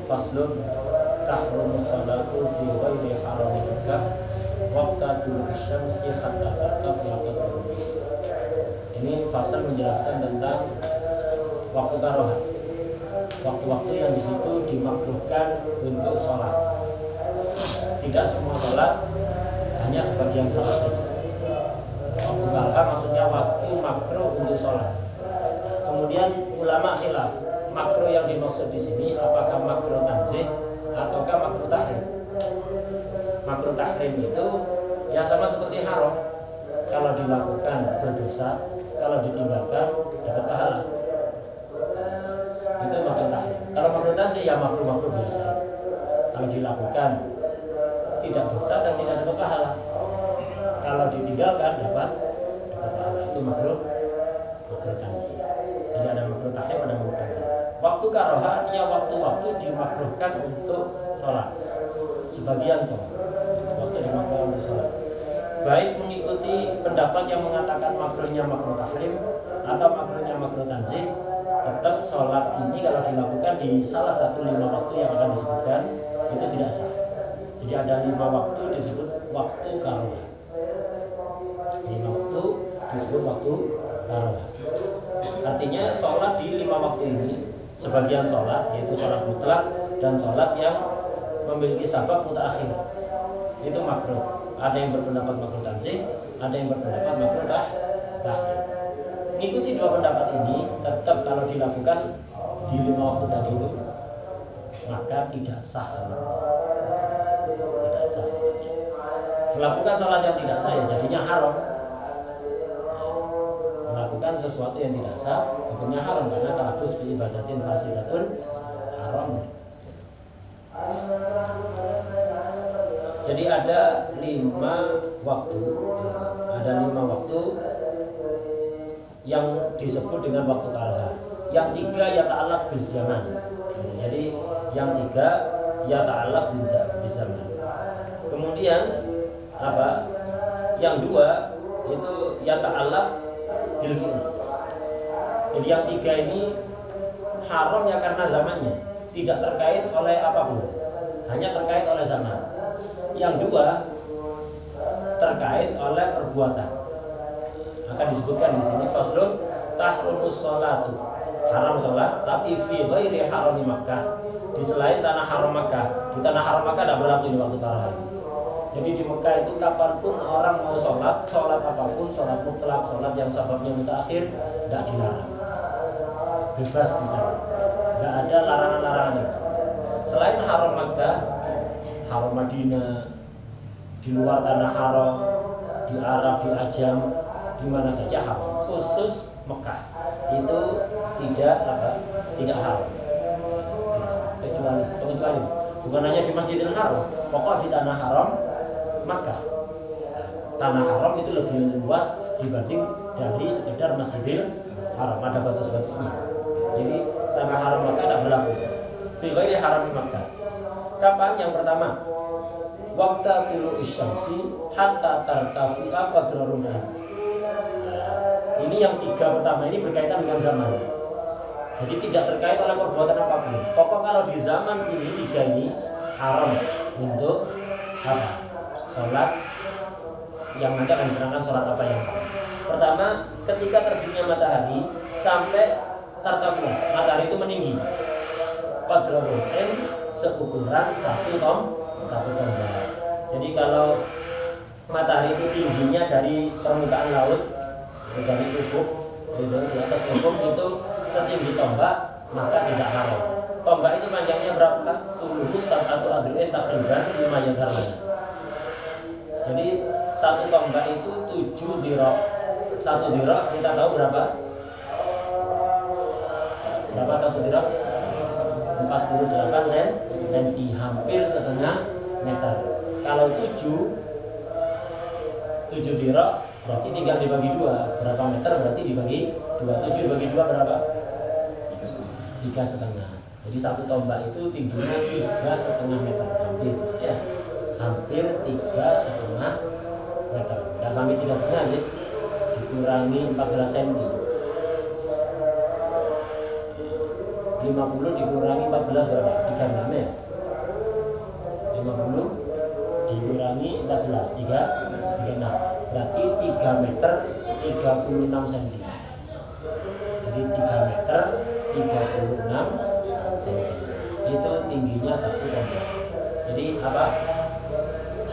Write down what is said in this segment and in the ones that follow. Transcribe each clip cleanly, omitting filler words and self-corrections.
Faslun tahrumus salatu fi ghairi harami Makkah waqta tulu'i syamsi hatta tartafi'a qadruhu. Ini fasal menjelaskan tentang waktu karaoh. Waktu-waktu yang di situ dimakruhkan untuk sholat. Tidak semua sholat, hanya sebagian sholat saja. Waktu karaoh maksudnya waktu makruh untuk sholat. Kemudian ulama khilaf, makruh yang dimaksud di sini apakah makruh tanzih ataukah makruh tahrim. Makruh tahrim itu ya sama seperti haram. Kalau dilakukan berdosa, kalau ditinggalkan dapat pahala. Itu makruh tahrim. Kalau makruh tanzih ya makruh biasa. Kalau dilakukan tidak dosa dan tidak dapat pahala. Kalau ditinggalkan dapat pahala. Itu makruh tanzih. Jadi ada makruh tahrim, ada makruh tanzih. Waktu karaoh artinya waktu-waktu dimakruhkan untuk sholat. Sebagian sholat. Waktu dimakruhkan untuk sholat. Baik mengikuti pendapat yang mengatakan makruhnya makruh tahrim atau makruhnya makruh tanzih, tetap sholat ini kalau dilakukan di salah satu 5 waktu yang akan disebutkan itu tidak sah. Jadi ada 5 waktu disebut waktu karaoh. 5 waktu disebut waktu karaoh. Artinya sholat di 5 waktu ini sebagian sholat yaitu sholat mutlak dan sholat yang memiliki sabab mutaakhir itu makruh. Ada yang berpendapat makruh tanzih, ada yang berpendapat makruh tahrim. Mengikuti dua pendapat ini tetap kalau dilakukan di 5 waktu tadi itu maka tidak sah sholatnya. Tidak sah sholatnya. Melakukan sholat yang tidak sah ya jadinya haram. Melakukan sesuatu yang tidak sah hukumnya haram karena talabus bi ibadatin fasidatun haram. Jadi ada 5 waktu, ada 5 waktu yang disebut dengan waktu karaoh. Yang 3 ya ta'allaq biz zaman. Jadi yang 3 ya ta'allaq biz zaman. Kemudian apa? Yang 2 itu ya ta'allaq bil fi'l. Jadi yang 3 ini haramnya karena zamannya, tidak terkait oleh apapun, hanya terkait oleh zaman. Yang 2 terkait oleh perbuatan. Maka disebutkan di sini faslun tahrumus sholatu, haram sholat tapi fi ghairi harami Makkah, di selain tanah haram Makkah. Di tanah haram Makkah tidak berlaku ini waktu karaoh. Jadi di Mekah itu kapanpun orang mau sholat apapun, sholat mutlak, sholat yang sababnya mutaakhir, tidak dilarang. Bebas di sana, tidak ada larangan-larangan itu. Selain haram Makkah, haram Madinah, di luar tanah haram, di Arab, di Ajam, di mana saja haram. Khusus Mekah itu tidak haram. Kecuali bukan hanya di Masjidil Haram, pokok di tanah haram maka tanah haram itu lebih luas dibanding dari sekedar Masjidil Haram, ada batas-batasnya. Jadi tanah haram Makkah tidak berlaku. Fi ghairi haram Makkah. Kapan? Yang pertama, waqta tulu'i syamsi hatta tartafi'a qadra rumhin. Ini yang 3 pertama ini berkaitan dengan zaman. Jadi tidak terkait oleh perbuatan apapun. Pokok kalau di zaman ini 3 ini haram untuk apa? Sholat yang nanti akan diterangkan sholat apa yang pertama ketika terbitnya matahari sampai tartafiya, matahari itu meninggi. Qadra rumhin, seukuran satu tombak. Jadi kalau matahari itu tingginya dari permukaan laut, dari ufuk, itu di atas ufuk itu setinggi tombak, maka tidak haram. Tombak itu panjangnya berapa? Tuluhu sab'atu adru'in takriban 5 yadharlan. Jadi satu tombak itu 7 dirok. Satu dirok kita tahu berapa? Berapa satu dirok? 48 cm, hampir setengah meter. Kalau 7 dirok berarti tinggal dibagi 2. Berapa meter berarti dibagi 2. 7 dibagi 2 berapa? 3,5. Jadi satu tombak itu tingginya 3,5 meter, hampir ya. Hampir 3,5 meter. Enggak sampai 3,5 sih. Dikurangi 14 cm. 50 dikurangi 14 berapa? 36 ya. 50 dikurangi 14 36. Berarti 3 meter 36 cm. Jadi 3 meter 36 cm. Itu tingginya satu tombak. Jadi apa?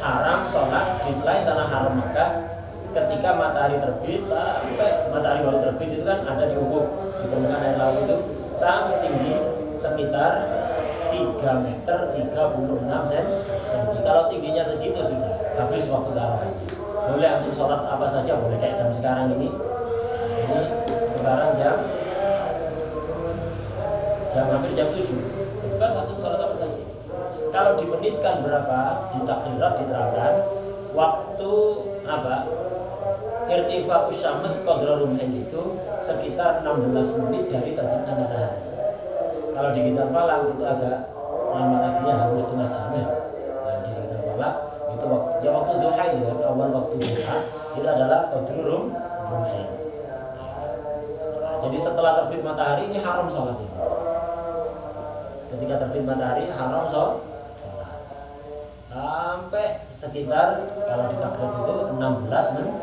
Haram sholat di selain tanah haram Mekah ketika matahari terbit sampai matahari baru terbit itu kan ada di ufuk, di permukaan air laut itu sampai tinggi sekitar 3 meter 36 cm. Kalau tingginya segitu sudah habis waktu tarawih. Boleh antum sholat apa saja, boleh kayak jam sekarang ini. Ini sekarang jam hampir jam 7. Bebas antum sholat apa saja. Kalau dimenitkan berapa, di takrirat diterangkan waktu apa? Irtifa'u syams qadra rumhin itu sekitar 16 menit dari terbitnya matahari. Kalau di kitab falak itu agak lama lagi ya, hampir setengah jam ya. Nah, di kitab falak itu waktu duha itu kan, awal waktu duha itu adalah qadra rumhin. Nah, jadi setelah terbit matahari ini haram sholat ini. Ketika terbit matahari haram sholat sampai sekitar kalau di takrirat itu 16 menit.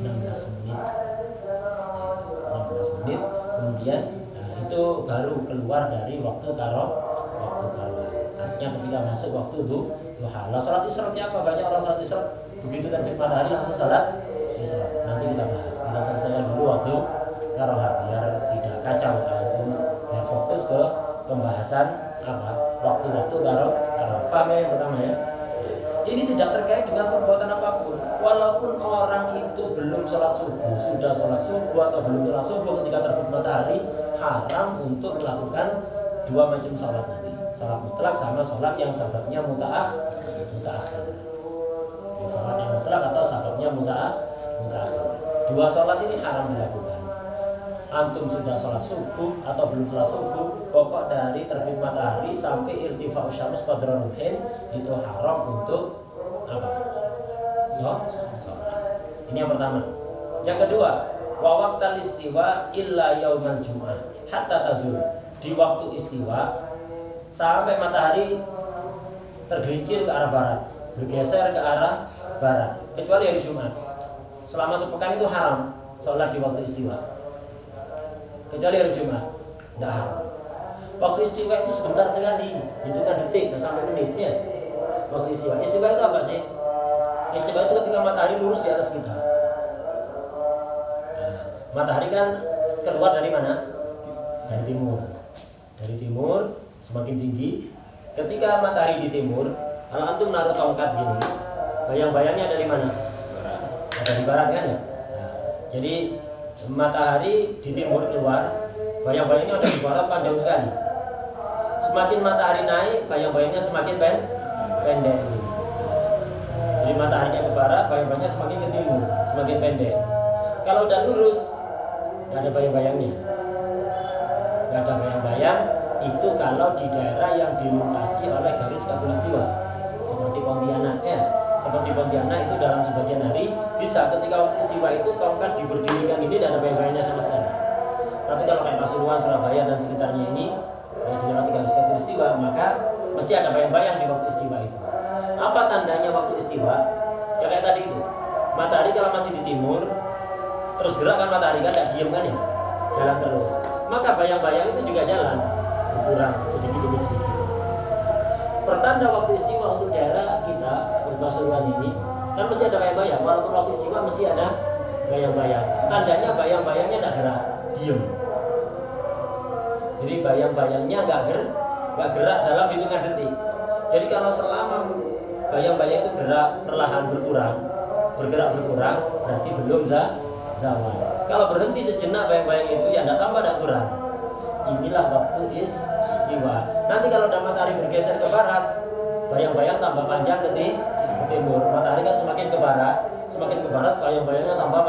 16 menit kemudian itu baru keluar dari waktu tarawih. Artinya ketika masuk waktu duha. Lah salat isyraqnya apa? Banyak orang salat isyraq begitu terbit matahari langsung salat isyraq. Nanti kita bahas. Kita selesaikan dulu waktu tarawih biar tidak kacau, biar fokus ke pembahasan apa? Waktu-waktu tarawih. Paham ya yang pertama ya? Ini tidak terkait dengan perbuatan apapun. Walaupun orang itu belum sholat subuh, sudah sholat subuh atau belum sholat subuh ketika terbit matahari, haram untuk melakukan dua macam sholat nanti. Sholat mutlak sama sholat yang sebabnya mutaakhir. Jadi sholat yang mutlak atau sebabnya mutaakhir. Dua sholat ini haram dilakukan. Antum sudah sholat subuh atau belum sholat subuh, pokok dari terbit matahari sampai irtifa'u syams qadra rumhin itu haram untuk apa? Sholat. Ini yang pertama. Yang kedua, wa waqtal istiwa illa yaumal jum'ah hatta tazul. Di waktu istiwa sampai matahari tergelincir ke arah barat, bergeser ke arah barat, kecuali hari Jumat. Selama sepekan itu haram sholat di waktu istiwa. Kecuali hari Jumat, tidak haram. Waktu istiwa itu sebentar sekali, hitungan detik, nggak sampai menitnya. Waktu istiwa itu apa sih? Istiwa itu ketika matahari lurus di atas kita. Nah, matahari kan keluar dari mana? Dari timur. Dari timur semakin tinggi. Ketika matahari di timur, kalau antum naruh tongkat gini, bayang-bayangnya ada di mana? Ada di barat kan ya? Nah, jadi matahari di timur keluar, bayang-bayangnya ada di barat panjang sekali. Semakin matahari naik, bayang-bayangnya semakin pendek. Jadi mataharinya ke barat, bayang-bayangnya semakin ke timur, semakin pendek. Kalau udah lurus, nggak ada bayang-bayangnya. Nggak ada bayang-bayang itu kalau di daerah yang dilintasi oleh garis khatulistiwa, seperti Pontianak ya. Seperti Pontianak itu dalam sebagian hari bisa ketika waktu istiwa itu tongkat diberdirikan ini tidak ada bayang-bayangnya sama sekali. Tapi kalau kayak Pasuruan, Surabaya dan sekitarnya ini yang dilewati garis khatulistiwa, maka mesti ada bayang-bayang di waktu istiwa itu. Apa tandanya waktu istiwa? Ya kayak tadi itu. Matahari kalau masih di timur, terus gerak kan matahari kan tidak diam kan ya. jalan terus. Maka bayang-bayang itu juga jalan, berkurang sedikit demi sedikit. Pertanda waktu istiwa untuk daerah kita seperti Pasuruan ini, kan mesti ada bayang-bayang. Walaupun waktu istiwa mesti ada bayang-bayang. Tandanya bayang-bayangnya tidak gerak, diem. Jadi bayang-bayangnya nggak gerak dalam hitungan detik. Jadi kalau selama bayang-bayang itu gerak perlahan bergerak berkurang, berarti belum zawal. Kalau berhenti sejenak bayang-bayang itu ya tidak tambah tidak kurang. Inilah waktu istiwa. Nanti kalau matahari bergeser ke barat, bayang-bayang tambah panjang ke timur. Matahari kan semakin ke barat bayang-bayangnya tambah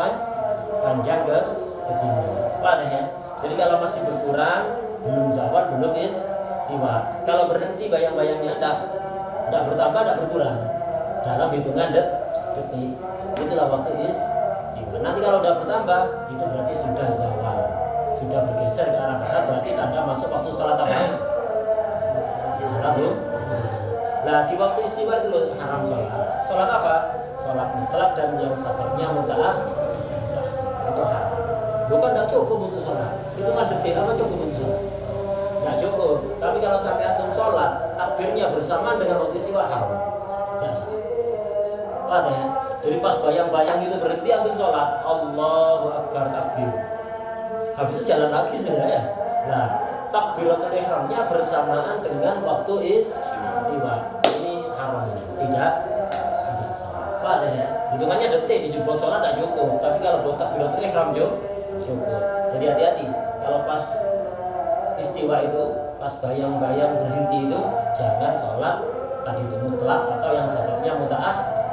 panjang ke timur. Paham ya? Jadi kalau masih berkurang, belum zawal, belum istiwa. Kalau berhenti bayang-bayangnya tidak bertambah, tidak berkurang dalam hitungan detik. Itulah waktu istiwa. Nanti kalau sudah bertambah, itu berarti sudah zawal, sudah bergeser ke arah barat, berarti tanda masuk waktu sholat apa? Sholat tuh. Nah di waktu istiwa itu loh haram sholat. Sholat apa? Sholat mutlak dan yang sababnya mutaakhir. Itu haram. Bukan tidak cukup untuk sholat. Itu kan detik apa cukup untuk sholat? Tidak cukup. Tapi kalau sampai antum sholat, takbirnya bersamaan dengan waktu istiwa haram. Tidak sah. Paham ya? Jadi pas bayang-bayang itu berhenti antum sholat, Allahu Akbar takbir. Habis itu jalan lagi sudah ya. Nah, takbiratul ihramnya bersamaan dengan waktu istiwa. Ini haram ini. Tidak sah. Paham ya? Hitungannya detik dijemput sholat tidak cukup. Tapi kalau buat takbiratul ihram cukup. Jadi hati-hati. Kalau pas istiwa itu, pas bayang-bayang berhenti itu, jangan sholat tadi itu mutlak atau yang sebabnya mutaakhir.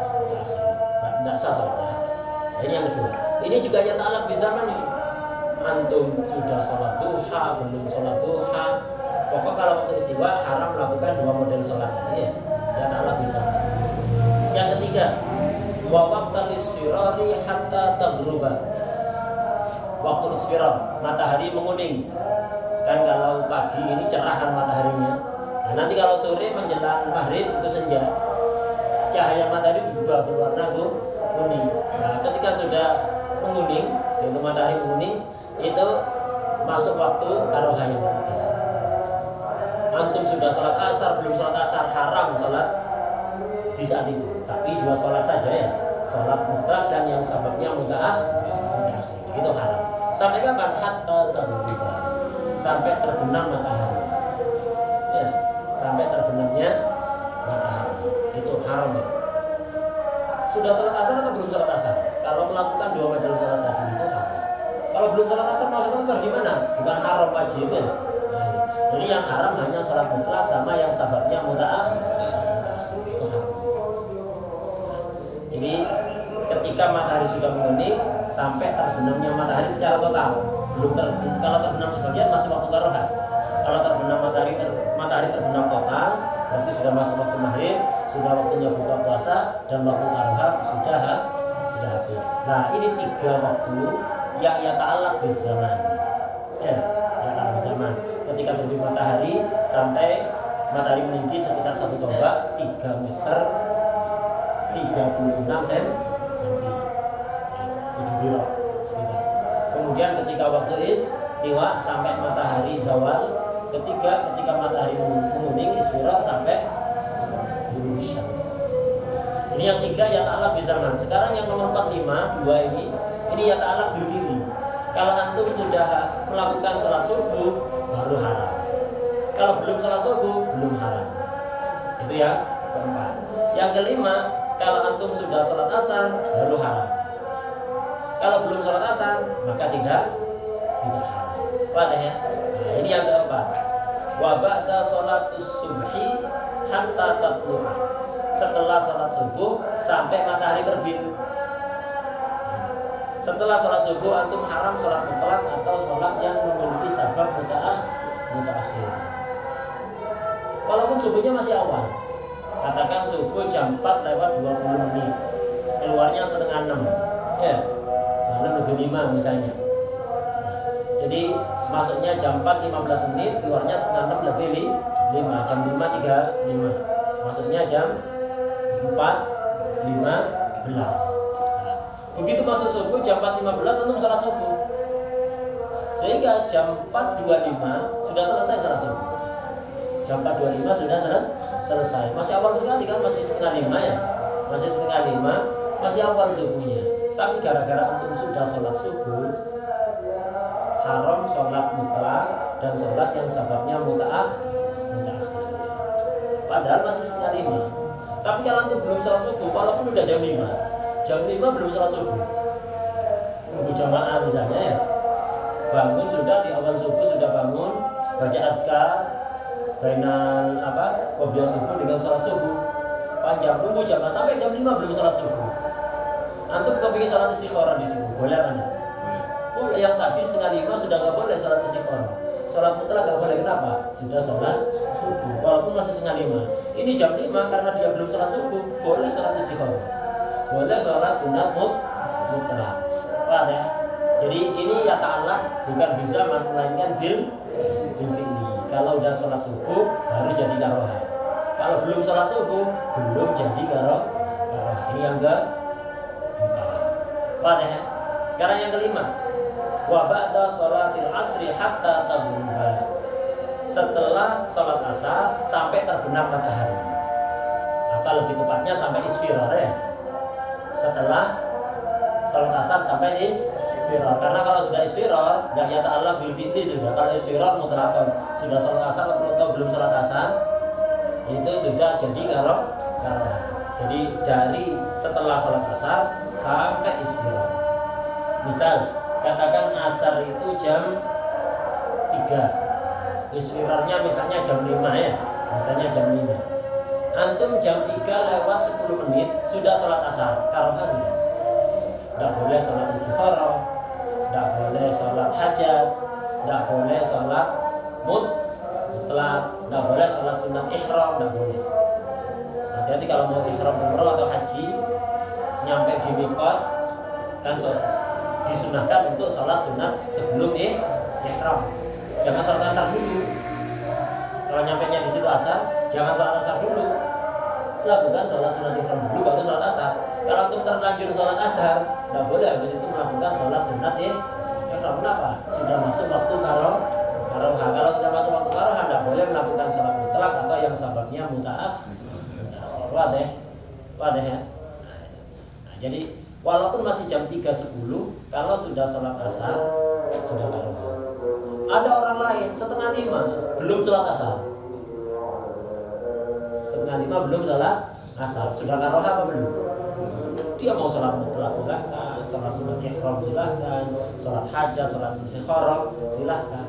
Tidak sah sholatnya. Ini yang kedua. Ini juga ya ta'alaq di zaman ini. Antum sudah sholat duha, belum sholat duha. Pokok kalau waktu istiwa haram melakukan dua model sholat ini ya. Ya ta'alaq di zaman. Yang ketiga, wa waqtal isfirari hatta taghruba. Waktu isfirar, matahari menguning. Kan kalau pagi ini cerahan mataharinya. Nah, nanti kalau sore menjelang maghrib itu senja. Cahaya matahari berubah berwarna kuning. Nah, ketika sudah menguning, yaitu matahari menguning, itu masuk waktu karohah yang ketiga. Antum sudah sholat asar, belum sholat asar, haram sholat di saat itu. Tapi dua sholat saja ya, sholat mutlak dan yang sababnya mutaakhir. Itu haram. Sampai kapan? Hatta taghruba. Sampai terbenam matahari. Ya, sampai terbenamnya matahari. Itu haram. Sudah sholat asar atau belum sholat asar? Kalau melakukan dua model sholat tadi itu haram. Kalau belum sholat asar, mau sholat asar gimana? Bukan haram wajib ya. Nah, jadi yang haram hanya sholat mutlak sama yang sababnya mutaakhir. Itu haram. Jadi ketika matahari sudah menguning sampai terbenamnya matahari secara total, kalau terbenam sebagian masih waktu karohah. Kalau terbenam matahari terbenam total, berarti sudah masuk waktu maghrib, sudah waktunya buka puasa, dan waktu karohah sudah habis. Nah ini tiga waktu yang ya ta'alaq di zaman. Ya ta'alaq di zaman. Ketika terbit matahari sampai matahari meninggi sekitar 1 tombak, 3 meter 36 cm, 7 dirok sekitar. Kemudian ketika waktu istiwa sampai matahari zawal, ketika matahari menguning isfirar sampai ghurub syams. Ini yang tiga ya ta'alaq bi zaman. Sekarang yang nomor 45 dua ini ya ta'alaq bil fi'li. Kalau antum sudah melakukan salat subuh baru haram. Kalau belum salat subuh belum haram. Itu yang keempat. Yang kelima, kalau antum sudah salat asar baru haram. Kalau belum salat asar maka tidak haram. Paham ya? Nah, ini yang keempat. Wa ba'da sholatus subhi hatta tatlu'a. Setelah salat subuh sampai matahari terbit. Setelah salat subuh antum haram salat mutlak atau salat yang memiliki sabab mutaakhir. Walaupun subuhnya masih awal. Katakan subuh jam 4 lewat 20 menit. Keluarnya setengah 6. Ya. Setengah 6 lebih 5 misalnya. Jadi masuknya jam 4 15 menit, keluarnya setengah 6 lebih 5. Jam 5 35. Masuknya jam 4 15. Begitu masuk subuh jam 4.15 antum salat subuh. Sehingga jam 4.25 sudah selesai salat subuh. Jam 4.25 sudah selesai. Masih awal sekali kan, masih setengah 5 ya. Masih setengah 5, masih awal subuhnya. Tapi gara-gara antum sudah sholat subuh, haram sholat mutlak dan sholat yang sebabnya mutaakhir. Padahal masih setengah 5. Tapi kalau antum belum sholat subuh, walaupun udah jam 5 belum sholat subuh, nunggu jamaah misalnya ya, bangun sudah di awal subuh, sudah bangun baca adkar bainal qobliyah subuh dengan sholat subuh panjang, nunggu jamaah sampai jam 5 belum sholat subuh. Antum kepingin sholat istikharah di situ, boleh apa enggak? Boleh. Yang tadi setengah 5 sudah nggak boleh sholat istikharah. Sholat mutlak nggak boleh, kenapa? Sudah sholat subuh, walaupun masih setengah 5. Ini jam 5 karena dia belum sholat subuh, boleh sholat istikharah, boleh sholat sunat mutlak. Paham ya? Jadi ini ya ta'ala bukan bisa melainkan bil fi'li. Kalau udah sholat subuh baru jadi karoha. Kalau belum sholat subuh belum jadi karoha. Ini yang keempat. Paham ya? Sekarang yang kelima. Wa ba'da sholatil asri hatta taghruba. Setelah sholat asar sampai terbenam matahari. Atau lebih tepatnya sampai isfirar ya. Setelah sholat asar sampai isfirar. Karena kalau sudah isfirar enggak ya ta'ala bil fi'li sudah. Kalau isfirar mutlaqan sudah sholat asar atau belum sholat asar itu sudah jadi karoha. Jadi dari setelah sholat asar sampai isfirar. Misal katakan asar itu jam 3, isfirarnya misalnya jam 5 ya, misalnya jam 5. Antum jam 3 lewat 10 menit sudah sholat asar, karoha sudah. Tidak boleh sholat istikharah, tidak boleh sholat hajat, tidak boleh sholat mutlak, tidak boleh sholat sunat ihram, tidak boleh. Hati-hati kalau mau ihram umroh atau haji, nyampe di miqat kan disunahkan untuk sholat sunat sebelum ihram. Jangan sholat asar dulu. Kalau nyampe nya di situ asar, jangan sholat asar dulu. Lakukan sholat sunat ihram dulu baru sholat asar. Kalau antum terlanjur sholat asar, tidak boleh habis itu melakukan sholat sunat ihram. Kenapa? Sudah masuk waktu karoha. Kalau sudah masuk waktu karoha, tidak boleh melakukan sholat mutlak atau yang sebabnya mutaakhir. Wadah ya. Nah, jadi walaupun masih jam 3.10, kalau sudah sholat asar sudah karoha. Ada orang lain setengah 5 belum sholat asar. Setengah 5 belum sholat asar, sudah karoha apa belum? Dia mau sholat mutlak silahkan, sholat sunat ihram silahkan, sholat hajat, sholat istikharah silahkan.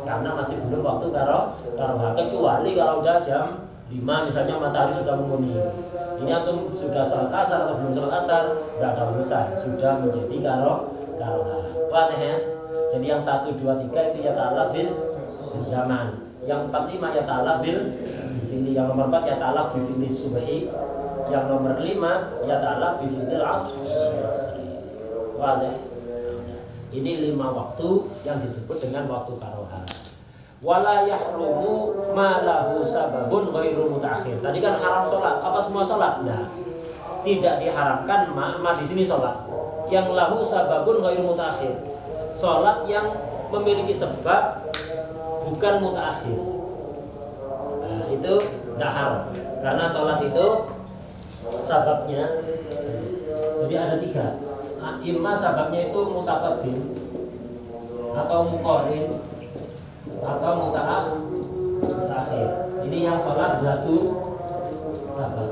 Karena masih belum waktu karoha. Kecuali kalau udah jam 5 misalnya matahari sudah menguning. Ini antum sudah sholat asar atau belum sholat asar, tidak ada urusan, sudah menjadi karoha. Paham ya? Jadi yang 1, 2, 3 itu ya ta'ala bis zaman. Yang 4, 5 ya ta'ala bil fi'li. Yang nomor 4 ya ta'ala bi fi'li subhi. Yang nomor 5 ya ta'ala bi fi'lil asri. Wadah. Ini 5 waktu yang disebut dengan waktu karoha. Wala yahrumu ma lahu sababun ghairu mutaakhir. Tadi kan haram sholat, apa semua sholat? Nah, tidak diharamkan ma di sini sholat yang lahu sababun ghairu mutaakhir. Sholat yang memiliki sebab bukan mutaakhir. Nah, itu tidak haram karena sholat itu sababnya. Jadi ada 3. Imma sababnya itu mutaqaddim atau muqarrin atau mutaakhir. Ini yang sholat datu sabab.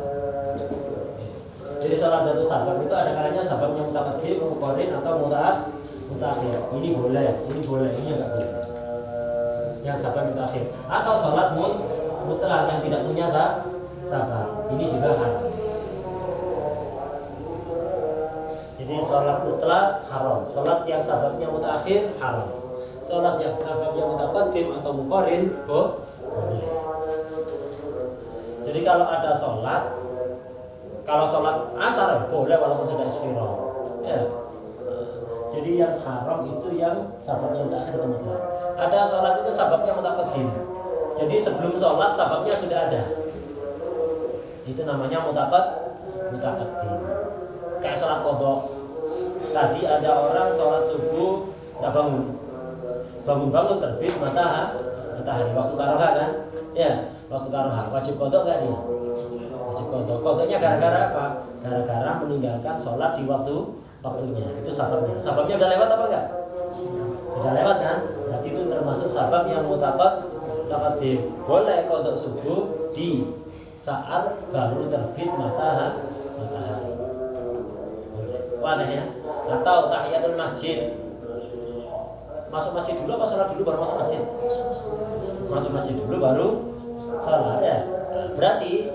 Jadi sholat datu sabab itu ada kalanya sababnya mutaqaddim, muqarrin atau mutaakhir. Ini boleh, ini enggak boleh. Yang sabab mutaakhir. Atau sholat mutlak yang tidak punya sabab. Ini juga haram. Jadi sholat mutlak haram. Sholat yang sababnya mutaakhir haram. Sholat yang sababnya mutaqaddim atau muqarrin boleh. Jadi kalau ada sholat, kalau sholat asar boleh walaupun sudah isfirah. Ya. Jadi yang haram itu yang sababnya mutaakhir atau mutlak. Ada sholat itu sababnya mutaqaddim. Jadi sebelum sholat sababnya sudah ada. Itu namanya mutaqaddim. Kayak sholat qadha. Tadi ada orang sholat subuh nggak bangun. bangun-bangun terbit matahari waktu karoha kan? Ya, waktu karoha wajib qadha enggak dia? Wajib qadha. Qadhanya gara-gara apa? Gara-gara meninggalkan sholat di waktunya. Itu sababnya. Sababnya udah lewat apa enggak? Sudah lewat kan? Berarti itu termasuk sabab yang mutaqaddim. Boleh qadha subuh di saat baru terbit matahari. Boleh. Wadah ya? Atau tahiyatul masjid. Masuk masjid dulu apa sholat dulu baru masuk masjid? Masuk masjid dulu baru sholat ya. Berarti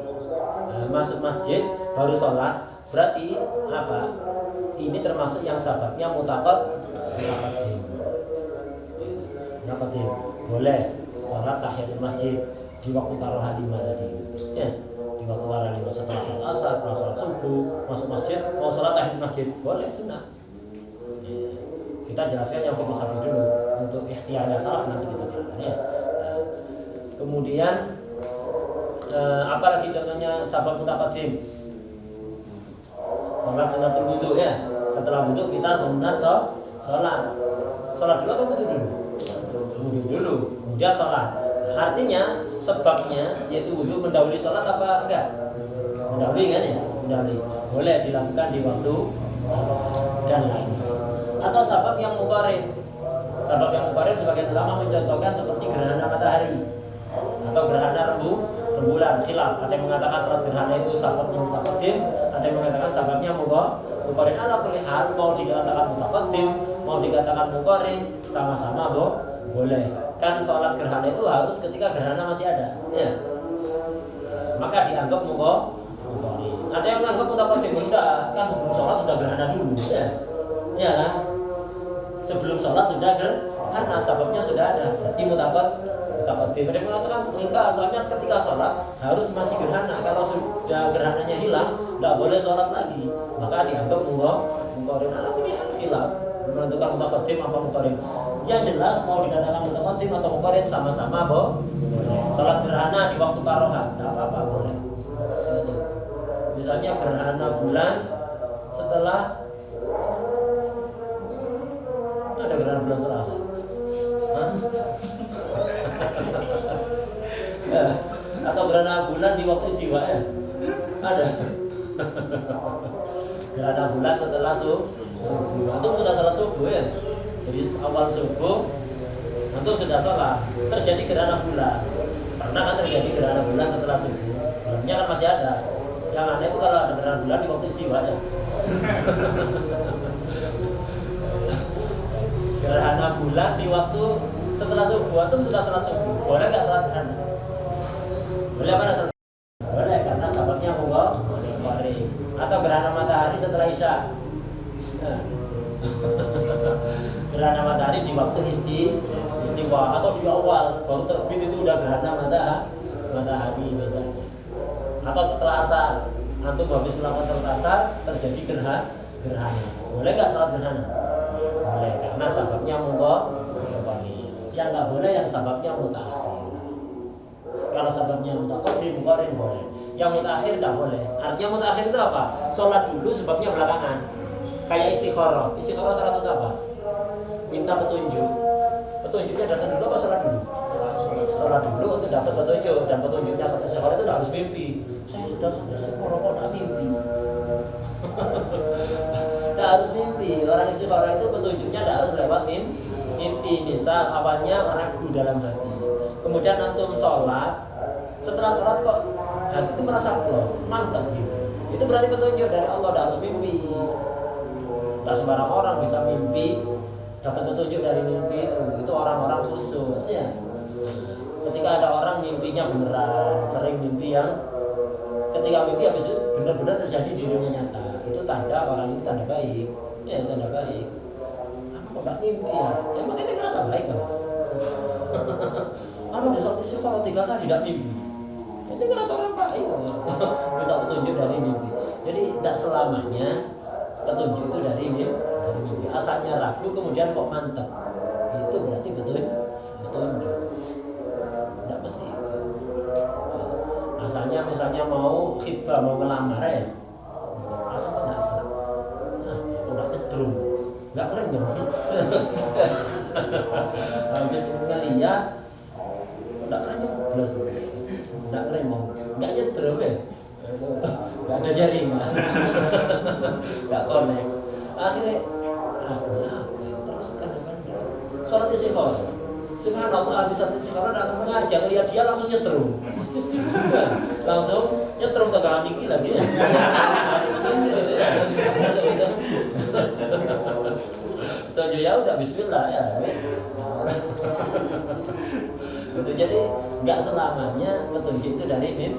masuk masjid baru sholat. Berarti apa? Ini termasuk yang sababnya mutaqaddim. Boleh sholat tahiyatul masjid di waktu karoha 5 tadi. Ya, di waktu karoha 5 setelah sholat asar, setelah sholat subuh, masuk masjid, mau sholat tahiyatul masjid, boleh sunnah. Ya. Kita jelaskan yang fikih syafi'i dulu untuk ikhtiarnya salaf nanti kita terangkan ya. Kemudian apalagi contohnya sabab mutaqaddim. Sholat sunnatul wudu ya. Setelah wudu kita sunat sholat. Sholat dulu apa wudu dulu? Wudu dulu, kemudian sholat. Artinya sebabnya yaitu wudu mendahului sholat apa enggak? Mendahului kan ya? Mendahului. Boleh dilakukan di waktu dan lain. Atau sabab yang muqarrin. Sabab yang muqarrin sebagian ulama mencontohkan seperti gerhana matahari atau gerhana rembulan. Khilaf. Ada yang mengatakan sholat gerhana itu sababnya mutaqaddim, ada yang mengatakan sababnya muqarrin. Ala kulli hal mau dikatakan mutaqaddim, mau dikatakan muqarrin, sama-sama boleh. Kan sholat gerhana itu harus ketika gerhana masih ada. Ya. Maka dianggap muqarrin. Ada yang menganggap mutaqaddim, enggak, kan sebelum sholat sudah gerhana dulu. Ya. Ya kan? Sebelum sholat sudah gerhana, sababnya sudah ada. Berarti mutaqaddim. Ada yang mengatakan enggak, soalnya ketika sholat harus masih gerhana. Kalau sudah gerhananya hilang, enggak boleh sholat lagi. Maka dianggap muqarrin. Ala kulli hal khilaf menentukan mutaqaddim apa muqarrin. Yang jelas mau dikatakan mutaqaddim atau muqarrin sama-sama boleh. Sholat gerhana di waktu karoha, enggak apa-apa boleh. Gitu. Misalnya gerhana bulan setelah ada gerhana bulan Selasa. Atau gerhana bulan di waktu istiwa ya? Ada. Gerhana bulan setelah subuh. Antum sudah salat subuh ya? Jadi awal subuh antum sudah sholat, terjadi gerhana bulan. Pernah kan terjadi gerhana bulan setelah subuh? Bulannya kan masih ada. Yang aneh itu kalau ada gerhana bulan di waktu istiwa ya. Gerhana bulan di waktu setelah subuh, antum sudah salat subuh. Boleh nggak salat gerhana? Boleh apa salat? Boleh karena sababnya muqarrin. Atau gerhana matahari setelah isya. Gerhana matahari di waktu istiwa atau di awal baru terbit itu udah gerhana matahari misalnya. Atau setelah asar, antum habis melakukan salat asar terjadi gerhana. Boleh nggak salat gerhana? Boleh karena sababnya muqarrin. Yang nggak boleh yang sababnya mutaakhir. Kalau sababnya mutaqaddim muqarrin boleh. Yang mutaakhir tidak boleh. Artinya mutaakhir itu apa? Sholat dulu sebabnya belakangan. Kayak istikharah. Istikharah syarat itu apa? Minta petunjuk. Petunjuknya datang dulu apa sholat dulu? Sholat dulu untuk dapat petunjuk. Dan petunjuknya saat istikharah itu tidak harus mimpi. Saya sudah istikharah kok tidak mimpi. Tidak harus mimpi. Orang istikharah itu petunjuknya tidak harus lewat mimpi. Misal awalnya ragu dalam hati. Kemudian antum sholat. Setelah sholat kok hati itu merasa plong, mantap gitu. Itu berarti petunjuk dari Allah, tidak harus mimpi. Tak sembarang orang bisa mimpi dapat petunjuk dari mimpi itu orang-orang khusus ya. Ketika ada orang mimpinya beneran, sering mimpi yang ketika mimpi habis itu benar-benar terjadi di dunia nyata, itu tanda orang ini tanda baik, ya tanda baik. Aku kok nggak mimpi ya? Emang kita ngerasa baik kan? Anu di saat istighfar 3 kali tidak mimpi, itu ngerasa orang baik. Minta petunjuk dari mimpi. Jadi tidak selamanya petunjuk itu dari mimpi. Asalnya ragu kemudian kok mantap, itu berarti petunjuk. Tidak mesti itu. Asalnya misalnya mau khitbah, mau ngelamar ya, asalnya nggak sah, nggak ngedrum, nggak ngerendam. lihat enggak keren plus enggak keren mau enggak nyetrum ya enggak ada jaringan enggak connect akhirnya terus kan sholat istighfar subhanallah habis sholat istighfar akan sengaja ngeliat dia langsung nyetrum langsung nyetrum tegangan tinggi lagi ya itu ya udah bismillah ya gitu. Jadi nggak selamanya petunjuk itu dari mimpi.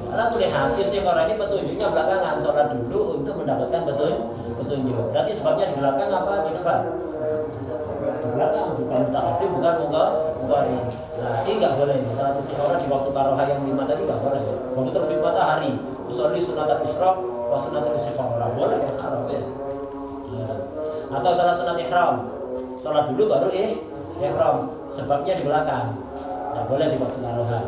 Alat lihat istiqoroh ini petunjuknya belakangan, sholat dulu untuk mendapatkan petunjuk. Berarti sebabnya di belakang apa? Di depan. Di belakang, bukan mutaqaddim, bukan muqarrin. Nah ini nggak boleh. Salat istiqoroh di waktu karoha yang 5 tadi nggak boleh. Baru terbit matahari, usolli sunatul isyraq, wa sunatul istiqoroh nggak boleh ya, haram ya. Atau salat sunat ihram, sholat dulu baru ihram. Sebabnya di belakang. Tidak boleh di waktu karoha.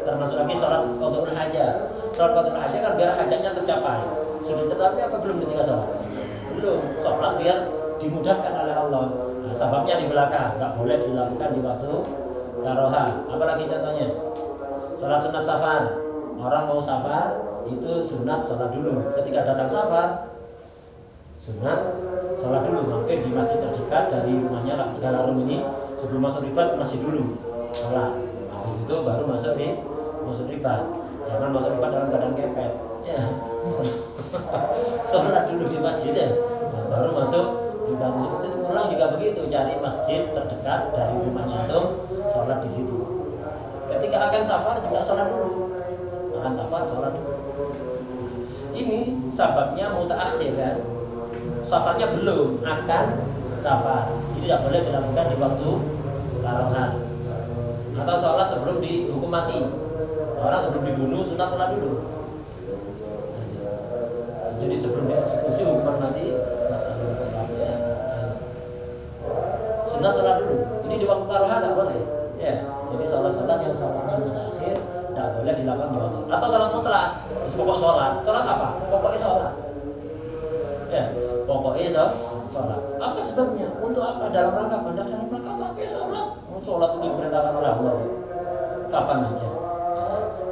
Termasuk lagi sholat qadha'ul hajat. Sholat qadha'ul hajat kan biar hajatnya tercapai. Sudah tetapi apa belum ketika sholat? Belum. Sholat biar dimudahkan oleh Allah. Nah, sebabnya di belakang. Tidak boleh dilakukan di waktu karoha. Apalagi contohnya sholat sunat safar. Orang mau safar itu sunat sholat dulu. Ketika datang safar sunat sholat dulu, mampir di masjid terdekat dari rumahnya Tegalarung ini. Sebelum masuk ribat ke masjid dulu sholat, habis itu baru masuk ribat. Jangan masuk ribat dalam keadaan kepet ya. Sholat dulu di masjid ya, nah, baru masuk ribat. Seperti itu pulang juga begitu, cari masjid terdekat dari rumahnya itu, sholat di situ. Ketika akan safar juga sholat dulu, akan safar sholat dulu. Ini sababnya mutaakhir kan. Safarnya belum, akan safar. Ini tidak boleh dilakukan di waktu karoha. Atau sholat sebelum dihukum mati. Orang sebelum dibunuh sunat sholat dulu. Jadi sebelum dieksekusi hukuman mati sunat sholat dulu. Ini di waktu karoha tidak boleh. Ya, jadi sholat yang safarnya mutaakhir tidak boleh dilakukan di waktu. Atau sholat mutlak, pokok sholat. Sholat apa? Pokoknya sholat. Ya. Pokoknya sholat. Apa sebabnya? Untuk apa? Dalam rangka apa? Dalam rangka apa? Sholat. Sholat itu diperintahkan oleh Allah. Kapan aja?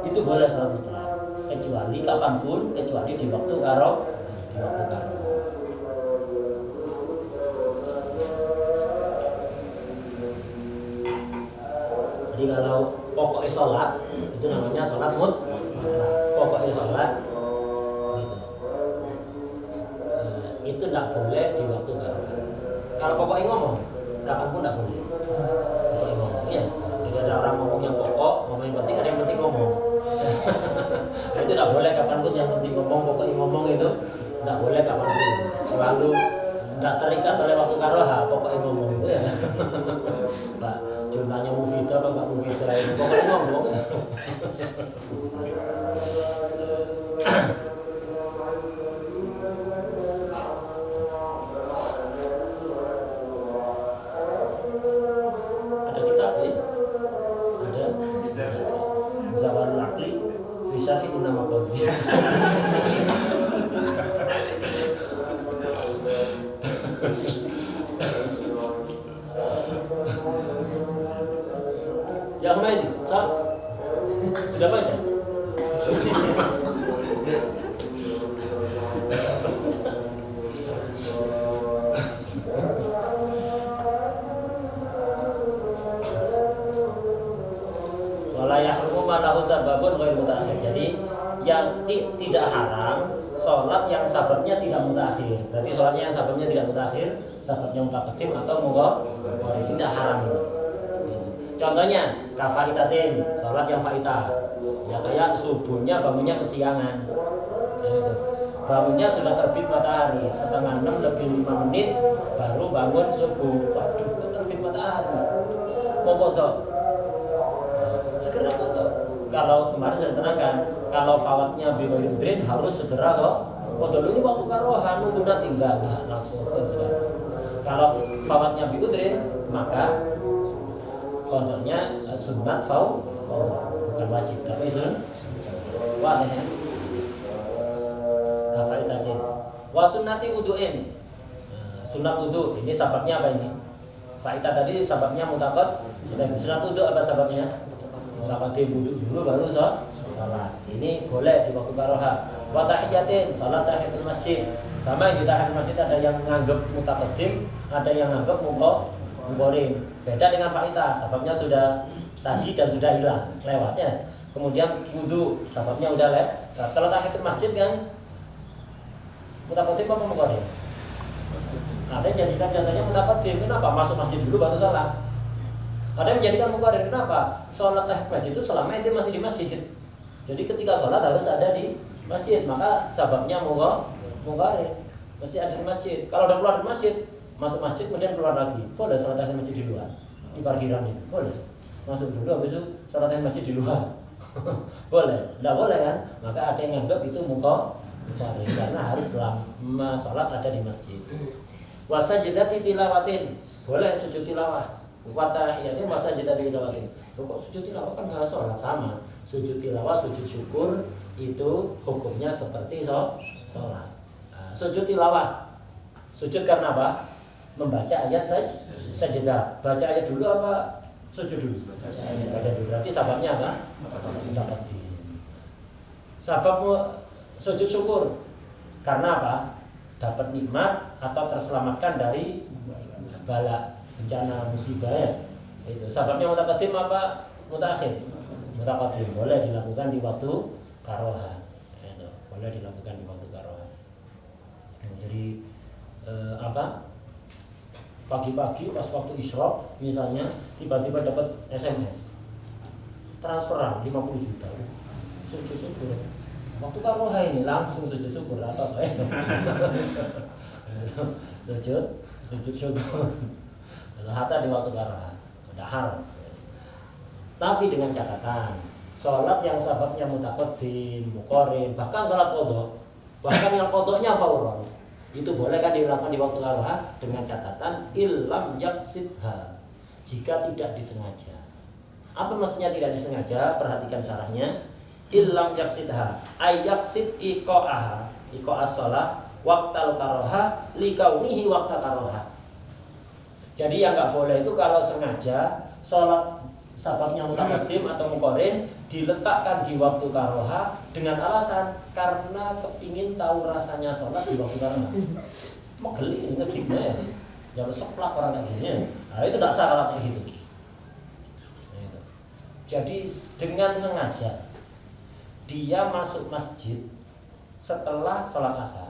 Itu boleh sholat mutlak. Kecuali kapanpun, kecuali di waktu karoh. Di waktu karoh. Jadi kalau pokoknya sholat itu namanya sholat mutlak. Pokoknya sholat. Itu tidak boleh di waktu karoha. Kalau pokoknya ngomong, kapanpun tidak boleh. Pokoknya ngomong, ya. Jadi ada orang ngomong yang pokok, ngomong yang penting, ada yang penting ngomong. Nah, itu tidak boleh kapanpun, yang penting ngomong, pokoknya ngomong itu tidak boleh kapanpun. Selalu tidak terikat oleh waktu karoha, pokoknya ngomong itu ya. Pak, jumlahnya mufidah apa enggak mufidah ini, pokoknya ngomong ya. Yang mana ini? Sudah baca? Wala yahrumu ma lahu sababun ghairu mutaakhir. Jadi yang tidak haram sholat yang sababnya tidak mutaakhir. Berarti sholatnya yang sababnya tidak mutaakhir, sababnya mutaqaddim atau muqarrin, tidak haram ini. Contohnya kafaitatin, sholat yang faitah. Ya kayak subuhnya bangunnya kesiangan. Bangunnya sudah terbit matahari, setengah 6 lebih 5 menit baru bangun subuh. Waduh, kok terbit matahari? Mau foto? Segera foto. Kalau kemarin saya terangkan, kalau fawatnya bighairi udrin harus segera kok foto. Ini waktu karoha nunggu nanti enggak langsung foto sekarang. Kalau fawatnya bi udrin maka fotonya sunat bukan wajib tapi wajib ya. Kafaitatin wa sunnati wudu'in. Sunat wudu ini sebabnya apa ini? faita tadi sebabnya mutakot. Sunat wudu apa sebabnya? Mutaqaddim wudu dulu baru salat. Ini boleh di waktu karoha. Wa tahiyatin, salat tahiyatul masjid. Sama di tahiyatul masjid ada yang nganggep mutaqaddim, ada yang nganggep muqarin. Beda dengan faita, sebabnya sudah tadi dan sudah hilang lewatnya. Kemudian wudu, sebabnya udah lewat. Nah, kalau tahiyatul masjid kan mutaqaddim apa muqarin? Ada yang jadikan contohnya mutaqaddim. Kenapa? Masuk masjid dulu baru salat. Ada yang menjadikan muqarin. Kenapa? Sholat tahiyatul masjid itu selama ente masih di masjid. Jadi ketika sholat harus ada di masjid. Maka sebabnya muqarin. Mesti ada di masjid. Kalau udah keluar dari masjid, masuk masjid kemudian keluar lagi. Boleh sholat tahiyatul masjid di luar. Di parkiran itu. Boleh. Masuk dulu habis itu sholat tahiyatul masjid di luar. Boleh. Enggak boleh kan? Maka ada yang nganggap itu muqarin karena harus selama sholat ada di masjid. Wasajidati tilawatin. Boleh sujud tilawah. Wa tahiyatin wa sajdati tilawatin. Kok sujud tilawah kan enggak sholat sama. Sujud tilawah, sujud syukur itu hukumnya seperti sholat. Sujud tilawah. Sujud karena apa? Membaca ayat sajdah. Baca ayat dulu apa sujud dulu? Baca dulu. Berarti sababnya apa? Mutaqaddim. Sabab sujud syukur karena apa? Dapat nikmat atau terselamatkan dari bala, bencana, musibah ya. Itu sebabnya mutaqaddim apa mutaakhir? Mutaqaddim boleh dilakukan di waktu karoha. Itu boleh dilakukan di waktu karoha. Jadi pagi-pagi pas waktu isyraq misalnya tiba-tiba dapat SMS transferan 50 juta. Sujud syukur. Waktu karoha ini langsung sujud syukur apa ya? sujud syukur. Hatta di waktu karoha udah haram. Tapi dengan catatan sholat yang sababnya mutaqaddim, muqarin, bahkan sholat qadha, bahkan yang qadhanya fauron, itu boleh kan dilakukan di waktu karoha dengan catatan illam yaqsidha, jika tidak disengaja. Apa maksudnya tidak disengaja? Perhatikan syarahnya. Illam yaqsidha ay yaqsid iqa'aha, iqa'as shalah waqtal karoha likaunihi waqta karoha. Jadi yang nggak boleh itu kalau sengaja sholat sababnya mutaqaddim atau muqarin diletakkan di waktu karoha dengan alasan karena kepingin tahu rasanya sholat di waktu karoha. Mau geli ini gimana ya? Ya besok pelak orang kayak gini. Nah itu tidak sah kayak gitu. Jadi dengan sengaja dia masuk masjid setelah sholat asar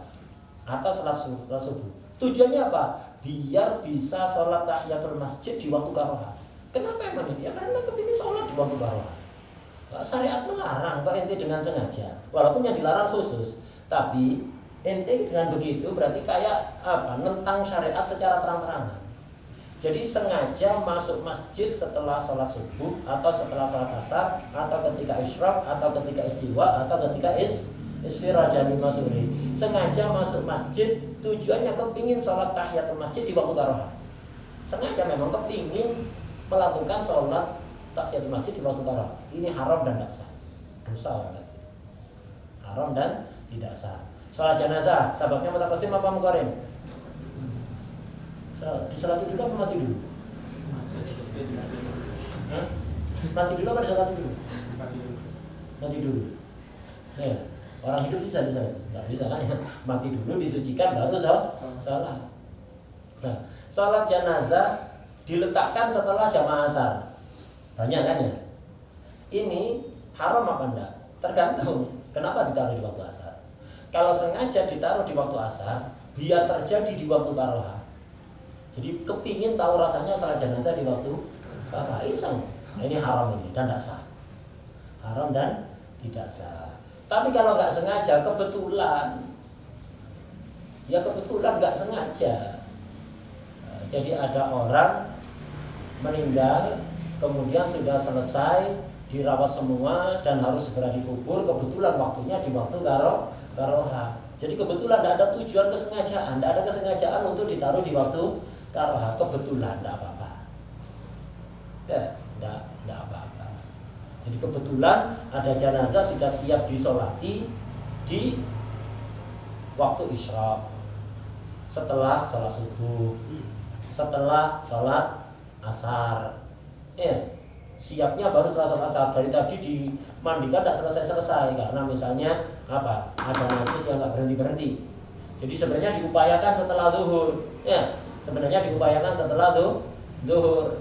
atau sholat subuh. Tujuannya apa? Biar bisa sholat tahiyatul masjid di waktu karoha. Kenapa emang ini? Ya karena kepingin sholat di waktu karoha. Syariat melarang kok ente dengan sengaja. Walaupun yang dilarang khusus, tapi ente dengan begitu berarti kayak apa? Nentang syariat secara terang-terangan. Jadi sengaja masuk masjid setelah sholat subuh atau setelah sholat asar atau ketika isyraq atau ketika istiwa atau ketika isfirah jam 5 sore. Sengaja masuk masjid tujuannya kepingin sholat tahiyatul masjid di waktu karoha. Sengaja memang kepingin melakukan sholat tahiyatul masjid di waktu karoha. Ini haram dan tidak sah. Dosa orang itu. Haram dan tidak sah. Sholat jenazah sebabnya mutaqaddim apa muqarin? Disolati dulu apa mati dulu? Hah? Mati dulu apa disolati dulu? Mati dulu. Ya, orang hidup bisa nggak bisa kan ya? Mati dulu disucikan baru sholat. Nah, sholat jenazah diletakkan setelah jamaah asar. Banyak kan ya? Ini haram apa enggak? Tergantung. Kenapa ditaruh di waktu asar? Kalau sengaja ditaruh di waktu asar, biar terjadi di waktu karoha. Jadi kepingin tahu rasanya sholat jenazah di waktu karoha, iseng. Nah, ini haram ini dan tidak sah. Haram dan tidak sah. Tapi kalau nggak sengaja, kebetulan nggak sengaja. Jadi ada orang meninggal, kemudian sudah selesai dirawat semua dan harus segera dikubur. Kebetulan waktunya di waktu karoha. Jadi kebetulan tidak ada tujuan kesengajaan, tidak ada kesengajaan untuk ditaruh di waktu karoha. Kebetulan tidak apa-apa. Ya, tidak apa-apa. Jadi kebetulan ada jenazah sudah siap disolati di waktu isyraq, setelah sholat subuh, setelah sholat asar. Siapnya baru setelah sholat asar. Dari tadi dimandikan tidak selesai karena misalnya apa? Ada najis yang nggak berhenti. Jadi sebenarnya diupayakan setelah zuhur. Sebenarnya diupayakan setelah zuhur.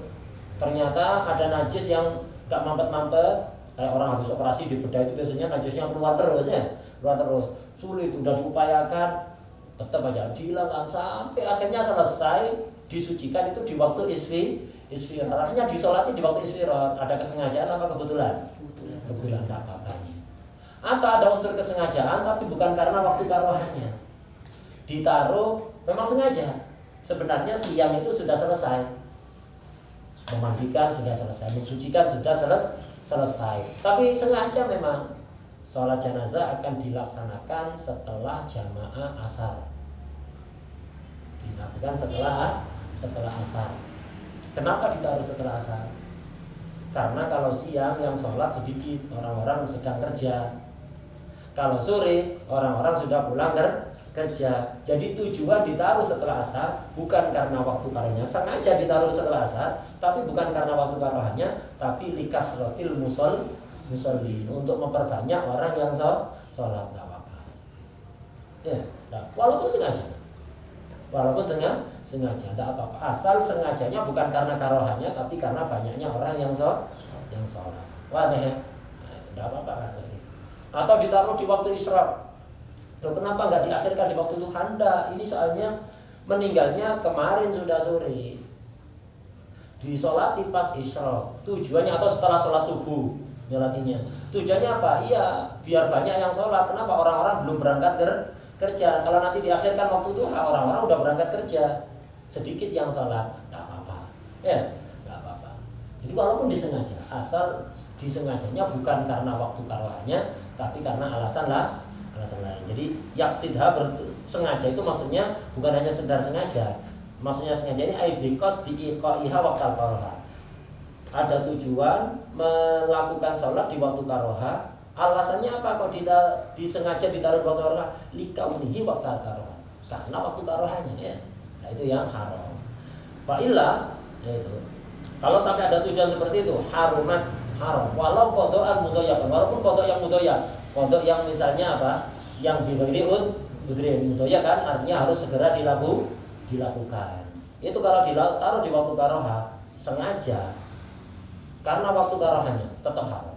Ternyata ada najis yang nggak mampet-mampet. Kayak orang habis operasi di bedah itu biasanya najisnya keluar terus keluar terus. Sulit, udah diupayakan, tetap aja dihilangkan sampai akhirnya selesai disucikan itu di waktu isfirar. Akhirnya disolati di waktu isfirar. Ada kesengajaan apa kebetulan? Kebetulan tak apa-apa. Atau ada unsur kesengajaan tapi bukan karena waktu karohanya. Ditaruh memang sengaja. Sebenarnya siang itu sudah selesai. Memandikan sudah selesai, mensucikan sudah selesai. Tapi sengaja memang sholat jenazah akan dilaksanakan setelah jamaah asar. Dilakukan setelah asar. Kenapa ditaruh setelah asar? Karena kalau siang yang sholat sedikit, orang-orang sedang kerja. Kalau sore, orang-orang sudah pulang kerja. Jadi tujuan ditaruh setelah asar bukan karena waktu karohnya, sengaja ditaruh setelah asar, tapi bukan karena waktu karohanya, tapi likasrotil musallin, untuk memperbanyak orang yang sholat. Nggak apa-apa. Walaupun sengaja. Tidak apa-apa. Asal sengajanya bukan karena karohanya, tapi karena banyaknya orang yang sholat. Wadah ya? Tidak apa-apa. Atau ditaruh di waktu isyraq. Loh, kenapa nggak diakhirkan di waktu duha? Ini soalnya meninggalnya kemarin sudah sore. Disolati pas isyraq. Tujuannya atau setelah sholat subuh nyolatinya. Tujuannya apa? Iya, biar banyak yang sholat. Kenapa? Orang-orang belum berangkat kerja. Kalau nanti diakhirkan waktu duha, orang-orang udah berangkat kerja. Sedikit yang sholat, nggak apa-apa. Nggak apa-apa. Jadi walaupun disengaja, asal disengajanya bukan karena waktu karohanya, tapi karena alasan lain. Jadi yaksidha sengaja itu maksudnya bukan hanya sekedar sengaja. Maksudnya sengaja ini aibikos diiqaiha waqtal karoha. Ada tujuan melakukan sholat di waktu karoha. Alasannya apa? Kok disengaja ditaruh di waktu karoha? Likaunihi waqtal karoha. Karena waktu karohanya Nah itu yang haram. Fa'illa yaitu kalau sampai ada tujuan seperti itu harumat haram. Walau qada'an mudayyakan, walaupun qada' yang mudayyak. Kodok yang misalnya apa? Yang bighairi udhrin mudoya kan artinya harus segera dilakukan. Itu kalau ditaruh di waktu karoha sengaja karena waktu karohanya tetap haram.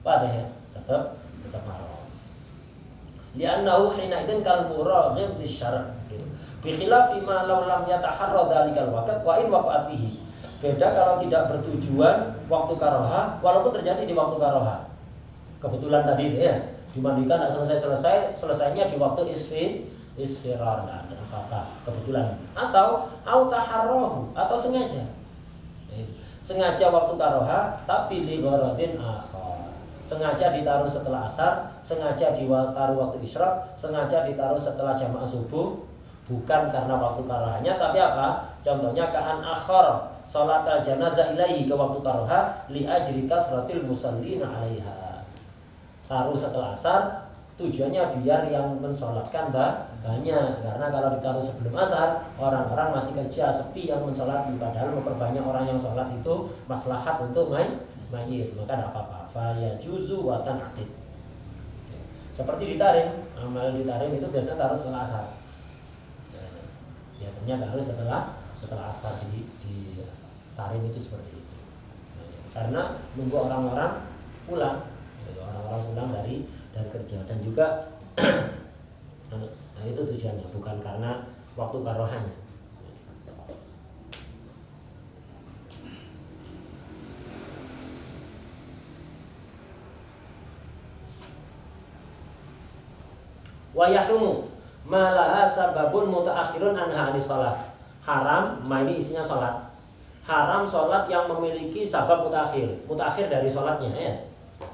Pada ya tetap haram. Li'annahu hina idzin kal muraghib lisyara'. Bi khilafi ma law lam yataharra dalikal waqt wa in waqa'at fihi. Beda kalau tidak bertujuan waktu karoha walaupun terjadi di waktu karoha. Kebetulan tadi itu dimandikan tidak selesainya di waktu isfirar, ada apa-apa kebetulan. Atau autaharrohu atau sengaja waktu karoha tapi li gharadin akhar. Sengaja ditaruh setelah asar, sengaja ditaruh waktu isyraq, sengaja ditaruh setelah jamaah subuh, bukan karena waktu karohanya tapi apa? Contohnya ka'an akhar sholatal janazah ilaihi ke waktu karoha li ajri kasratil musallina 'alaiha. Taruh setelah asar tujuannya biar yang mensolatkan banyak, karena kalau ditaruh sebelum asar orang-orang masih kerja sepi yang mensolati, padahal memperbanyak orang yang sholat itu maslahat untuk mayit, maka tidak apa-apa. Fa yajuzu wa tan'atid. Seperti ditarim, amal ditarim itu biasanya taruh setelah asar. Biasanya taruh setelah asar di tarim itu seperti itu. Karena nunggu orang-orang pulang dari kerja, dan juga nah itu tujuannya bukan karena waktu karohanya. Wa yahrumu malaha sababun mutaakhirun anha anis shalah. Haram, ini isinya sholat. Haram sholat yang memiliki sabab mutaakhir dari sholatnya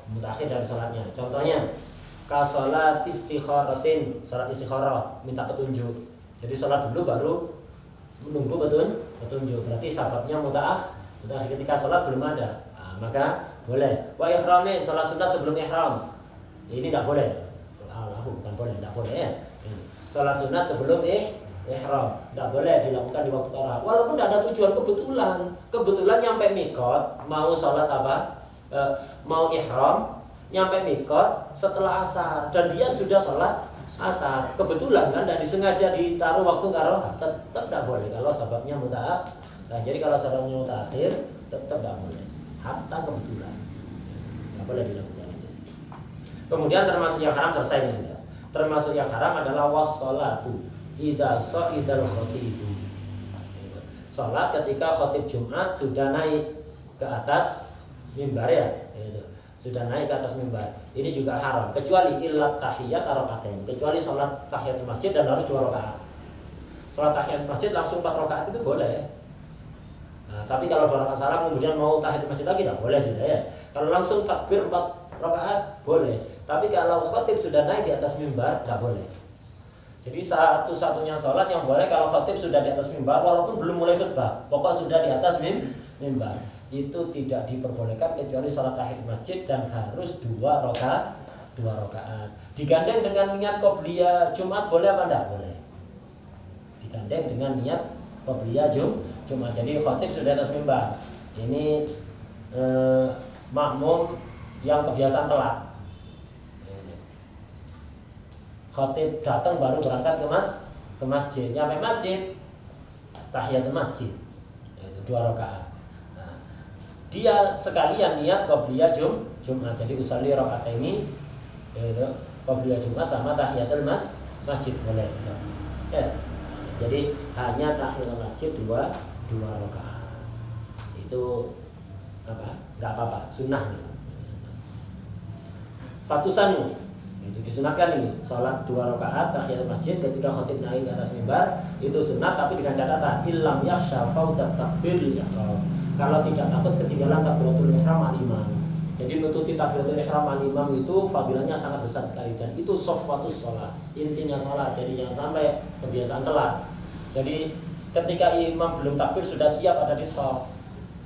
mutakhir dari sholatnya. Contohnya kasolat istikharatin, sholat istikharah minta petunjuk. Jadi sholat dulu baru menunggu petunjuk. Berarti sababnya mutakhir ketika sholat belum ada. Maka boleh. Wa ihramin, sholat sunat sebelum ihram. Ini tidak boleh. Bukan boleh, tidak boleh Sholat sunat sebelum ihram. Tidak boleh dilakukan di waktu karaoh. Walaupun tidak ada tujuan kebetulan nyampe mikot, mau sholat apa? Mau ihram, nyampe mikot setelah asar dan dia sudah sholat asar. Kebetulan kan tidak disengaja ditaruh waktu karaoh, tetap tidak boleh kalau sebabnya mutaakhir. Nah, jadi kalau sebabnya mutaakhir tetap tidak boleh. Hatta kebetulan tidak boleh dilakukan itu. Kemudian termasuk yang haram, selesai ini sudah. Termasuk yang haram adalah was-sholatu idza sha'idal khatibu. Salat ketika khatib Jumat sudah naik ke atas mimbar ya, gitu. Sudah naik ke atas mimbar. Ini juga haram kecuali illat tahiyat rakaatain. Kecuali salat tahiyatul masjid dan harus 2 rakaat. Salat tahiyatul masjid langsung 4 rakaat itu boleh. Nah, tapi kalau 2 rakaat salam kemudian mau tahiyatul masjid lagi tidak boleh sudah ya. Kalau langsung takbir 4 rakaat boleh. Tapi kalau khatib sudah naik di atas mimbar tidak boleh. Jadi satu-satunya sholat yang boleh kalau khatib sudah di atas mimbar walaupun belum mulai khutbah, pokok sudah di atas mimbar. Itu tidak diperbolehkan kecuali sholat tahiyat masjid dan harus 2 rakaat. Digandeng dengan niat qobliyah Jumat boleh apa enggak? Boleh. Digandeng dengan niat qobliyah Jumat. Jadi khatib sudah di atas mimbar. Ini makmum yang kebiasaan telat. Khatib datang baru berangkat ke masjid. Nyampe masjid tahiyatul masjid. Itu 2 rakaat. Nah, dia sekalian niat qobliyah Jumat. Jadi usolli rakaataini itu qobliyah Jumat sama tahiyatul masjid boleh. Ya. Jadi hanya tahiyatul masjid 2 rakaat. Itu apa? Enggak apa-apa, sunnah. Fatusanu itu disunatkan ini salat 2 rakaat tahiyatul masjid ketika khatib naik ke atas mimbar itu sunat tapi dengan catatan illam yakhsha fautat takbiril ihram. Kalau tidak takut ketinggalan takbiratul ihram al-imam. Jadi nututi takbiratul ihram al-imam itu fadilahnya sangat besar sekali dan itu safwatus shalah, intinya salat. Jadi jangan sampai kebiasaan telat. Jadi ketika imam belum takbir sudah siap ada di shaf.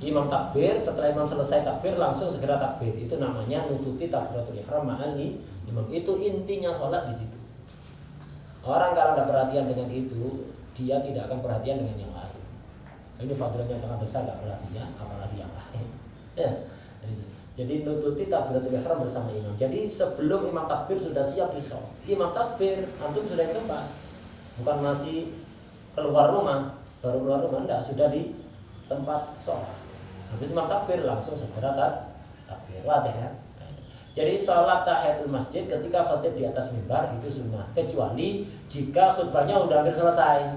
Imam takbir, setelah imam selesai takbir langsung segera takbir. Itu namanya nututi takbiratul ihram al-imam. Itu intinya sholat di situ. Orang kalau tidak perhatian dengan itu, dia tidak akan perhatian dengan yang lain. Ini fadilahnya sangat besar, tidak perhatian, apalagi yang lain. Ya, jadi nututi takbiratul ihram bersama imam. Jadi sebelum imam takbir sudah siap di shaf. Imam takbir, antum sudah di tempat, bukan masih keluar rumah, baru keluar rumah, tidak, sudah di tempat shaf. Habis imam takbir langsung segera takbir. Wadah ya. Jadi salat tahiyatul masjid ketika khatib di atas mimbar itu sunnah, kecuali jika khutbahnya udah hampir selesai.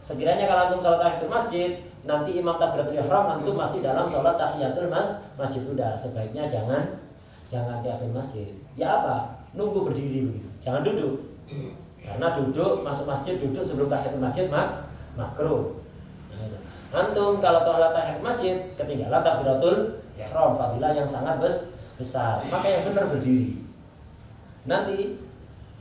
Sekiranya kalau antum salat tahiyatul masjid, nanti imam takbiratul ihram antum masih dalam salat tahiyatul masjid, udah sebaiknya jangan tahiyatul masjid. Ya apa? Nunggu berdiri begitu. Jangan duduk. Karena duduk masuk masjid duduk sebelum tahiyatul masjid makruh. Antum kalau salat tahiyatul masjid ketinggalan takbiratul ihram, fadilah yang sangat besar. Maka yang benar berdiri. Nanti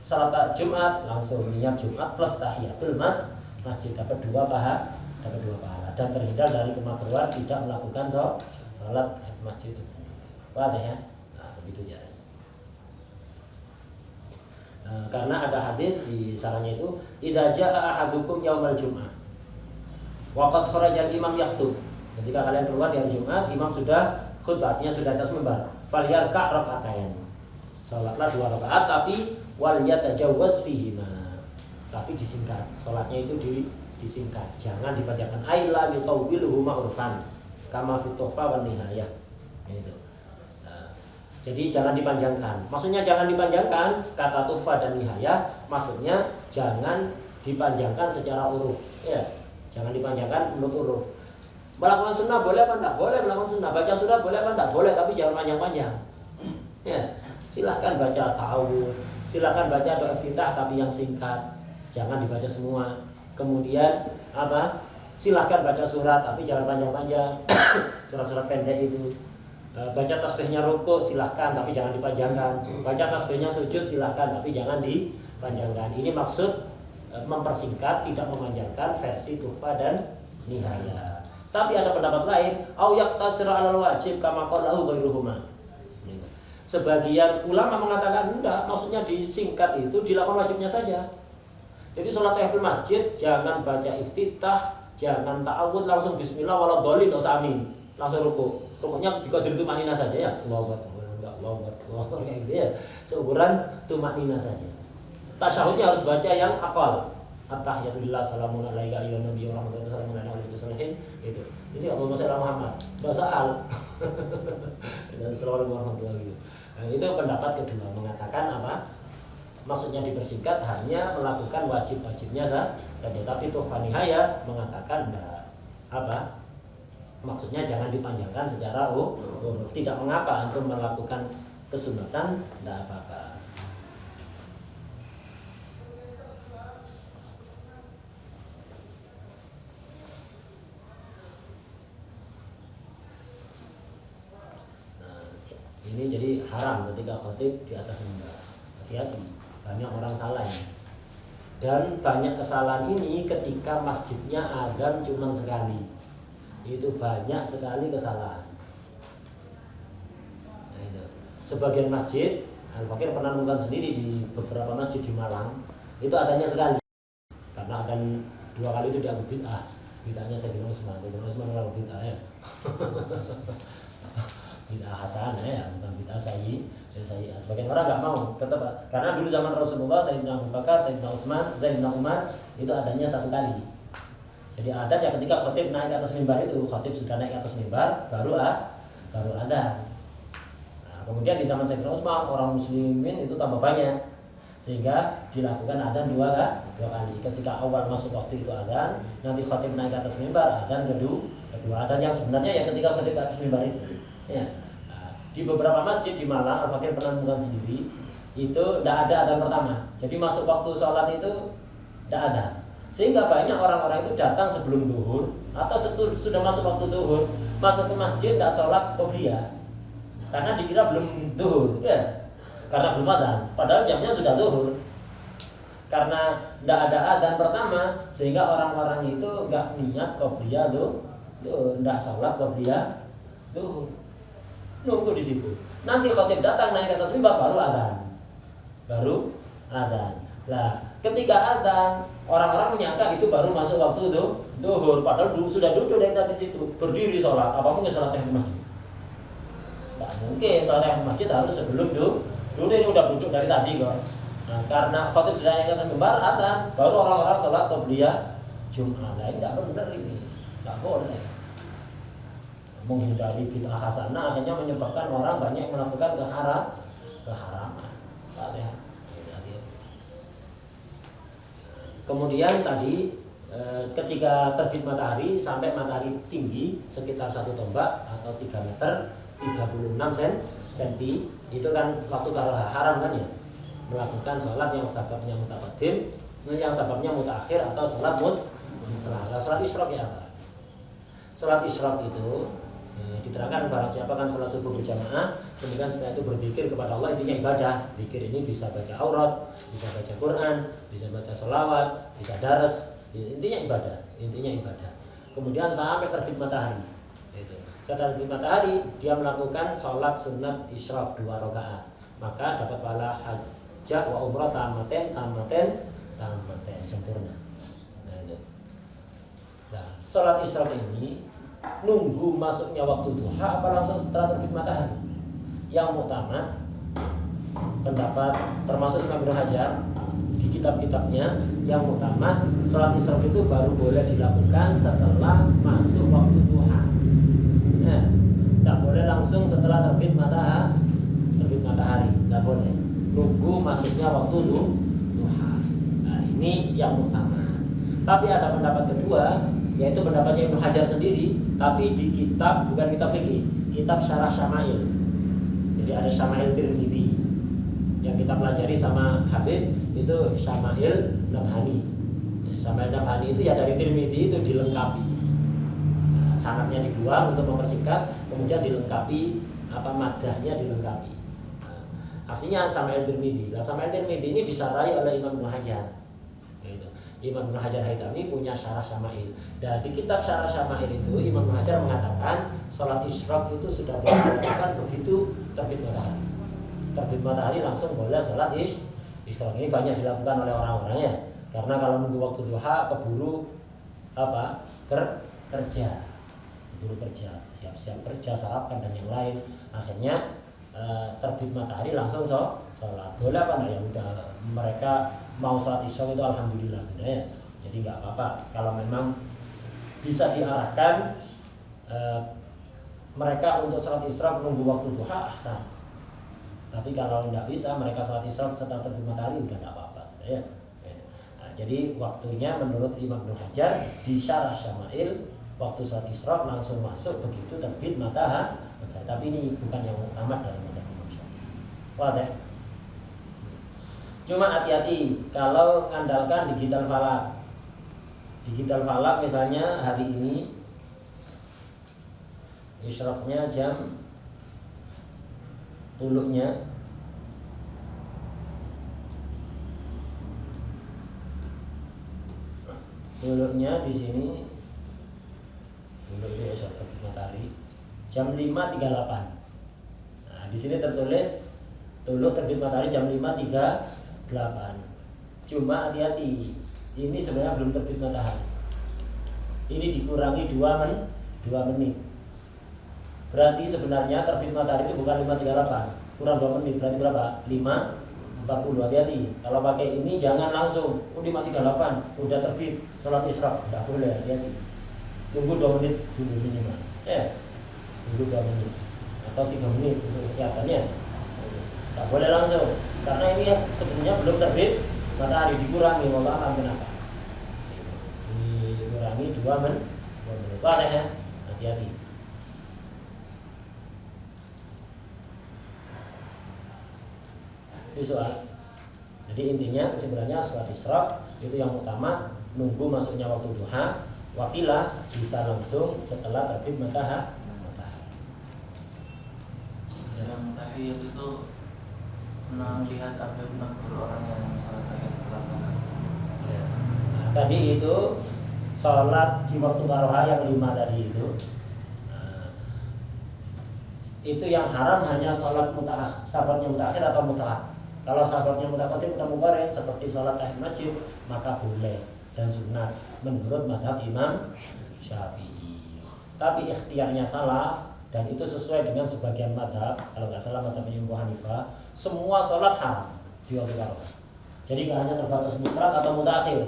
salat Jumat langsung niat Jumat plus tahiyatul masjid dapat 2 pahala dan terhindar dari kemakruhan tidak melakukan salat masjid. Wadah ya. Nah, begitu caranya. Karena ada hadis di sarannya itu idza jaa ahadukum yaumal jum'ah wa qad kharaja al-imam yakhutub. Ketika kalian keluar di hari Jumat, imam sudah khutbah, artinya sudah atas mimbar. Falyarka' raka'atain. Salatlah 2 rakaat tapi wal yatajawwaz fihima. Tapi disingkat. Salatnya itu disingkat. Jangan dipanjangkan. Aila yutawwiluhu ma'rufan kama fi tuhfa wan nihayah. Itu. Nah, jadi jangan dipanjangkan. Maksudnya jangan dipanjangkan kata tuhfa dan nihayah, maksudnya jangan dipanjangkan secara uruf. Ya, jangan dipanjangkan menurut uruf. Melakukan sunnah boleh apa enggak? Boleh melakukan sunnah. Baca sunnah boleh apa enggak? Boleh, tapi jangan panjang-panjang. Ya, silahkan baca ta'awud, silahkan baca doa iftitah tapi yang singkat. Jangan dibaca semua. Kemudian apa? Silahkan baca surat tapi jangan panjang-panjang. Surat-surat pendek itu. Baca tasbihnya rukuk silahkan tapi jangan dipanjangkan. Baca tasbihnya sujud silahkan tapi jangan dipanjangkan. Ini maksud mempersingkat, tidak memanjangkan versi tuhfa dan nihayah. Tapi ada pendapat lain, au yaqtasira 'alal wajib kama qalahu ghairuhuma. Sebagian ulama mengatakan enggak, maksudnya disingkat itu dilakukan wajibnya saja. Jadi sholat tahiyatul masjid jangan baca iftitah, jangan ta'awud, langsung bismillah waladhdallin, enggak usah amin. Langsung rukuk. Rukuknya dikodir tumanina saja ya. Allahu akbar, Allahu akbar kayak gitu ya. Seukuran tumanina saja. Tasyahudnya harus baca yang aqal. At-tahiyatulillah salamun alaika ayyuhan nabiyyu wa rahmatullahi wa barakatuh ala alihi itu. Ini Allahumma shalli ala Muhammad. Enggak usah al. Assalamualaikum warahmatullahi wabarakatuh. Nah, itu pendapat kedua mengatakan apa? Maksudnya dipersingkat hanya melakukan wajib-wajibnya saja. Tapi Tuhfah Nihayah mengatakan enggak apa? Maksudnya jangan dipanjangkan secara uruf. Tidak mengapa untuk melakukan kesunatan, enggak apa-apa. Nah, ini jadi haram ketika khotib di atas mimbar. Hati-hati. Banyak orang salah ya. Dan banyak kesalahan ini ketika masjidnya azan cuma sekali. Itu banyak sekali kesalahan. Nah, itu. Sebagian masjid, Al-Fakir pernah menemukan sendiri di beberapa masjid di Malang, itu adanya sekali. Karena adan 2 kali itu dianggap bid'ah. Bid'ahnya Sayyidina Utsman. Sayyidina Utsman adalah bid'ah ya. Bid'ah hasan ya, bukan bid'ah sayyi. Sebagian orang nggak mau, tetap karena dulu zaman Rasulullah, Sayyidina Abu Bakar, Sayyidina Utsman, Sayyidina Umar itu adanya 1 kali. Jadi adan ya ketika khotib naik ke atas mimbar itu, khotib sudah naik ke atas mimbar, baru adan. Nah, kemudian di zaman Sayyidina Utsman orang muslimin itu tambah banyak, sehingga dilakukan adan 2 kali. Ketika awal masuk waktu itu adan, nanti khotib naik ke atas mimbar, adan kedua adan yang sebenarnya ya ketika khotib ke atas mimbar itu. Ya. Di beberapa masjid di Malang, Al-Fakir pernah menemukan sendiri, itu tidak ada adan pertama. Jadi masuk waktu sholat itu tidak ada. Sehingga banyak orang-orang itu datang sebelum zuhur atau sudah masuk waktu zuhur, masuk ke masjid tidak sholat qobliyah. Karena dikira belum zuhur, ya. Karena belum adan, padahal jamnya sudah zuhur. Karena tidak ada adan pertama, sehingga orang-orang itu nggak niat qobliyah zuhur, tidak sholat qobliyah zuhur. Nunggu di situ. Nanti khotib datang naik ke atas mimbar baru adan. Nah, ketika adan, orang-orang menyangka itu baru masuk waktu zuhur, padahal sudah duduk dari tadi situ, berdiri sholat. Apa mungkin sholat tahiyatul masjid? Tidak mungkin, sholat tahiyatul masjid harus sebelum dulu ini udah duduk dari tadi kok. Nah, karena khotib sudah naik ke atas mimbar adan, baru orang-orang sholat qobliyah Jumat. Nah, ini tidak benar ini, tidak boleh. Menghindari bid'ah hasanah akhirnya menyebabkan orang banyak melakukan keharaman. Kemudian tadi ketika terbit matahari sampai matahari tinggi sekitar 1 tombak atau 3 meter 36 cm itu kan waktu karaha haram kan ya, melakukan sholat yang sababnya mutaqaddim, yang sababnya mutaakhir atau sholat mutlaq. Sholat isyraq ya apa? Sholat isyraq itu diterangkan barang siapa kan sholat subuh berjamaah, kemudian setelah itu berzikir kepada Allah, intinya ibadah. Zikir ini bisa baca aurat, bisa baca Quran, bisa baca sholawat, bisa daras, intinya ibadah. Kemudian sampai terbit matahari. Setelah terbit matahari dia melakukan sholat sunat isyraq 2 rakaat, maka dapat pahala hajjah wa umrah tamaten sempurna. Nah, sholat isyraq ini nunggu masuknya waktu duha apa langsung setelah terbit matahari? Yang muktamad pendapat termasuk Imam Ibnu Hajar di kitab-kitabnya, yang muktamad sholat isyraq itu baru boleh dilakukan setelah masuk waktu duha. Tidak boleh langsung setelah terbit matahari, tidak boleh. Nunggu masuknya waktu duha. Nah, ini yang muktamad. Tapi ada pendapat kedua, yaitu pendapatnya Ibnu Hajar sendiri, tapi di kitab, bukan kitab fikih, kitab Syarah Syama'il. Jadi ada Syama'il Tirmidzi yang kita pelajari sama Habib, itu Syama'il Nabhani. Syama'il Nabhani itu ya dari Tirmidzi itu dilengkapi. Nah, sanadnya dibuang untuk mempersingkat, kemudian dilengkapi madahnya dilengkapi. Nah, aslinya Syama'il Tirmidzi. Nah, Syama'il Tirmidzi ini disarai oleh Imam Ibnu Hajar. Imam Ibnu Hajar Haytami punya Syarah Syama'il. Dan di kitab Syarah Syama'il itu Imam Ibnu Hajar mengatakan sholat isyraq itu sudah boleh dilakukan begitu terbit matahari. Terbit matahari langsung boleh sholat isyraq. Ini banyak dilakukan oleh orang-orang ya. Karena kalau nunggu waktu duha keburu apa? Kerja. Keburu kerja, siap-siap kerja, sarapan dan yang lain. Akhirnya terbit matahari langsung sholat. Boleh apa enggak? Ya udah, mereka mau sholat isya itu alhamdulillah sebenarnya. Jadi nggak apa-apa. Kalau memang bisa diarahkan mereka untuk sholat isyraq nunggu waktu duha ahsan. Tapi kalau nggak bisa, mereka sholat isyraq setelah terbit matahari udah nggak apa-apa sebenarnya. Jadi waktunya menurut Imam Ibnu Hajar di Syarah Syama'il, waktu sholat isyraq langsung masuk begitu terbit matahari. Tapi ini bukan yang utama dalam madzhab Imam Syafi'i. Wadah. Cuma hati-hati kalau andalkan digital falak. Digital falak misalnya hari ini isyraqnya jam tulunya di sini dulu itu isyraq terbit matahari jam 5.38. Nah, di sini tertulis tuluk terbit matahari jam 5.38. Cuma hati-hati, ini sebenarnya belum terbit matahari. Ini dikurangi 2 menit. Berarti sebenarnya terbit matahari itu bukan 5.38, kurang 2 menit, berarti berapa? 5.40. Hati-hati. Kalau pakai ini jangan langsung 5.38 udah terbit sholat isyraq, enggak boleh, hati-hati. Tunggu 2 menit dulu minimal. Tunggu 2 menit atau 3 menit untuk kelihatannya. Enggak boleh langsung. Karena ini sebenarnya belum terbit matahari, dikurangi, wallah alam kenapa. Dikurangi 2 menit. Boleh ya? Hati-hati. Itu soal. Jadi intinya kesimpulannya sholat isyraq itu yang utama nunggu masuknya waktu duha. Wakilah bisa langsung setelah terbit matahari. Dalam tahiyat itu pernah lihat ada orang yang sholat tahiyat setelah sholat. Ya. Nah, tadi itu sholat di waktu karoha yang 5 tadi itu. Itu yang haram hanya sholat sahabatnya mutakhir atau muta'ah. Kalau sahabatnya mutaqaddim atau muqarrin seperti sholat tahiyat masjid maka boleh dan sunat menurut mazhab Imam Syafi'i. Tapi ikhtiarnya salaf dan itu sesuai dengan sebagian mazhab, kalau nggak salah mazhab Imam Abu Hanifah, semua sholat haram di waktu karoha. Jadi nggak hanya terbatas mutlak atau mutakhir,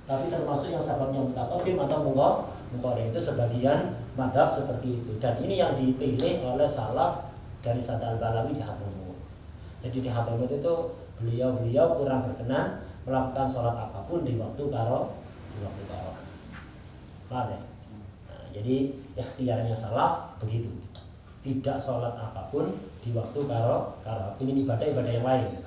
tapi termasuk yang sahabatnya mutaqaddim atau muqarrin, itu sebagian mazhab seperti itu. Dan ini yang dipilih oleh salaf dari Sa'd al-Balawi di Hadramut. Jadi di Hadramut itu beliau kurang berkenan melakukan sholat apapun di waktu karoha. Paham ya? Nah, jadi ikhtiarnya salaf begitu. Tidak sholat apapun di waktu karoha. Ini ibadah yang lain.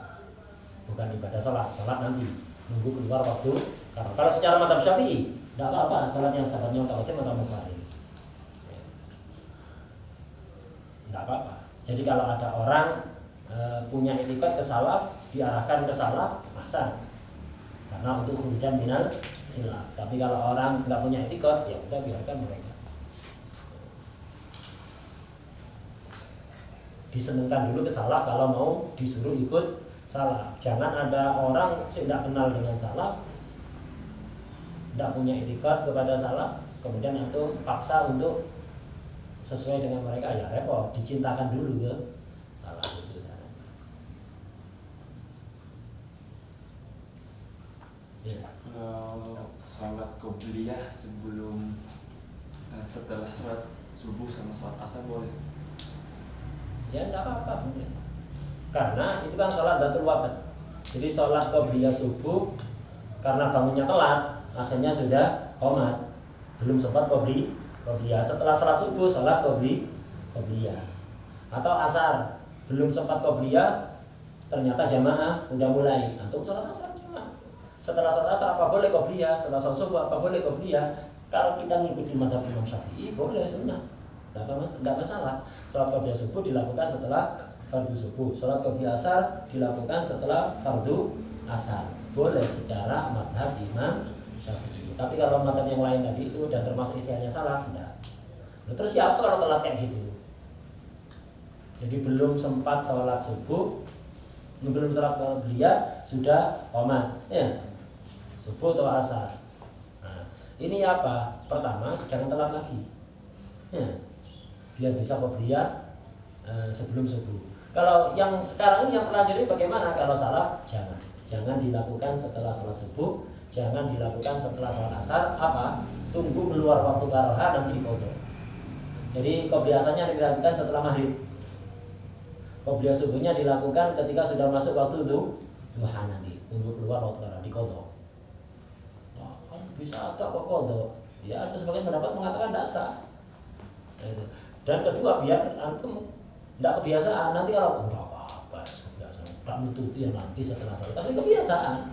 Bukan ibadah sholat nanti nunggu keluar waktu karoha. Kalau secara mazhab Syafi'i tidak apa-apa sholat yang sahabatnya mutaqaddim atau muqarrin. Tidak apa-apa. Jadi kalau ada orang punya etikat ke salaf, diarahkan ke salaf, ahsan. Karena untuk khurujan minal khilaf. Tapi kalau orang nggak punya etikat, ya udah biarkan mereka. Disenengkan dulu ke salaf kalau mau disuruh ikut salaf. Jangan ada orang tidak kenal dengan salaf, tidak punya etikat kepada salaf, kemudian itu paksa untuk sesuai dengan mereka, ya repot. Dicintakan dulu ke salaf itu. Ya. Kalau sholat qobliyah sebelum setelah sholat subuh sama sholat asar boleh? Ya enggak apa-apa boleh. Karena itu kan sholat dhatul waqt. Jadi sholat qobliyah subuh karena bangunnya telat, akhirnya sudah qomat. Belum sempat qobliyah. Setelah sholat subuh sholat qobliyah. Atau asar belum sempat qobliyah, ternyata jamaah udah mulai. Untuk sholat asar jamaah. Setelah sholat asar apa boleh qobliyah, setelah sholat subuh apa boleh qobliyah. Kalau kita mengikuti mazhab Imam Syafi'i boleh sunnah, tidak masalah. Sholat qobliyah subuh dilakukan setelah fardu subuh, sholat qobliyah asar dilakukan setelah fardu asar, boleh secara mazhab Imam Syafi'i. Tapi kalau mazhab yang lain tadi itu dan termasuk ikhtiarnya salah, tidak. Nah, terus ya apa kalau telat kayak gitu? Jadi belum sempat sholat subuh, belum sholat qobliyah sudah qomat, ya. subuh atau asar. Nah, ini apa? Pertama, jangan telat lagi. Ya, biar bisa qobliyah sebelum subuh. Kalau yang sekarang ini yang terlanjur ini bagaimana? Kalau salah, jangan dilakukan setelah sholat subuh, jangan dilakukan setelah sholat asar. Apa? Tunggu keluar waktu karoha nanti diqodho. Jadi biasanya dilakukan setelah maghrib. Qobliyah subuhnya dilakukan ketika sudah masuk waktu duha nanti. Tunggu keluar waktu karoha diqodho. Nah, kan bisa atau kok qodho? Ya, ada sebagian pendapat mengatakan tidak sah. Nah, itu. Dan kedua, biar antum tidak kebiasaan, nanti kalau apa kebiasaan, tak nututi yang nanti setelah sholat, tapi kebiasaan.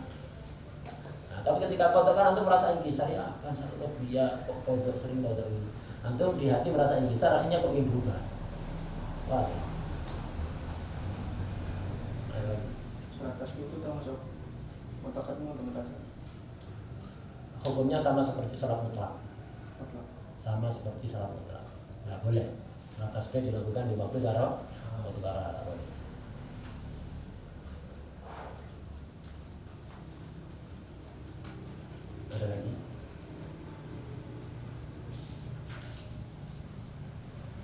Nah, tapi ketika kodok kan antum merasa ingkisar, ya kan satu qobliyah kok kodok sering kodok ini, antum di hati merasa ingkisar, akhirnya kok ingin berubah. Wah. Sholat tasbih itu termasuk mutakaddim atau mutaakhir? Hukumnya sama seperti sholat mutlak, Mutlak. sama seperti sholat mutlak, nggak boleh. Sholat tasbih dilakukan di waktu karoha. Ada lagi?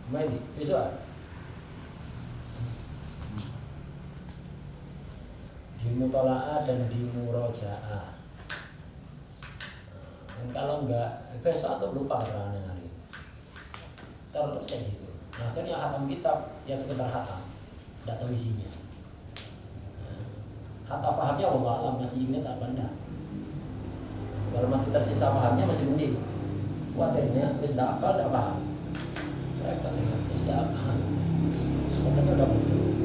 Kembali, soal di mutola'ah dan di murojaah. Dan kalau enggak, besok atau lupa keterangan hari terus kayak gitu. Nah, akhirnya khatam kitab ya sekedar khatam, tidak tahu isinya. Kata pahamnya Allah alam, masih ingat apa enggak? Kalau masih tersisa pahamnya masih mending. Kuatirnya wis tidak hafal, tidak paham. Repot ya, wis tidak paham. Katanya udah betul.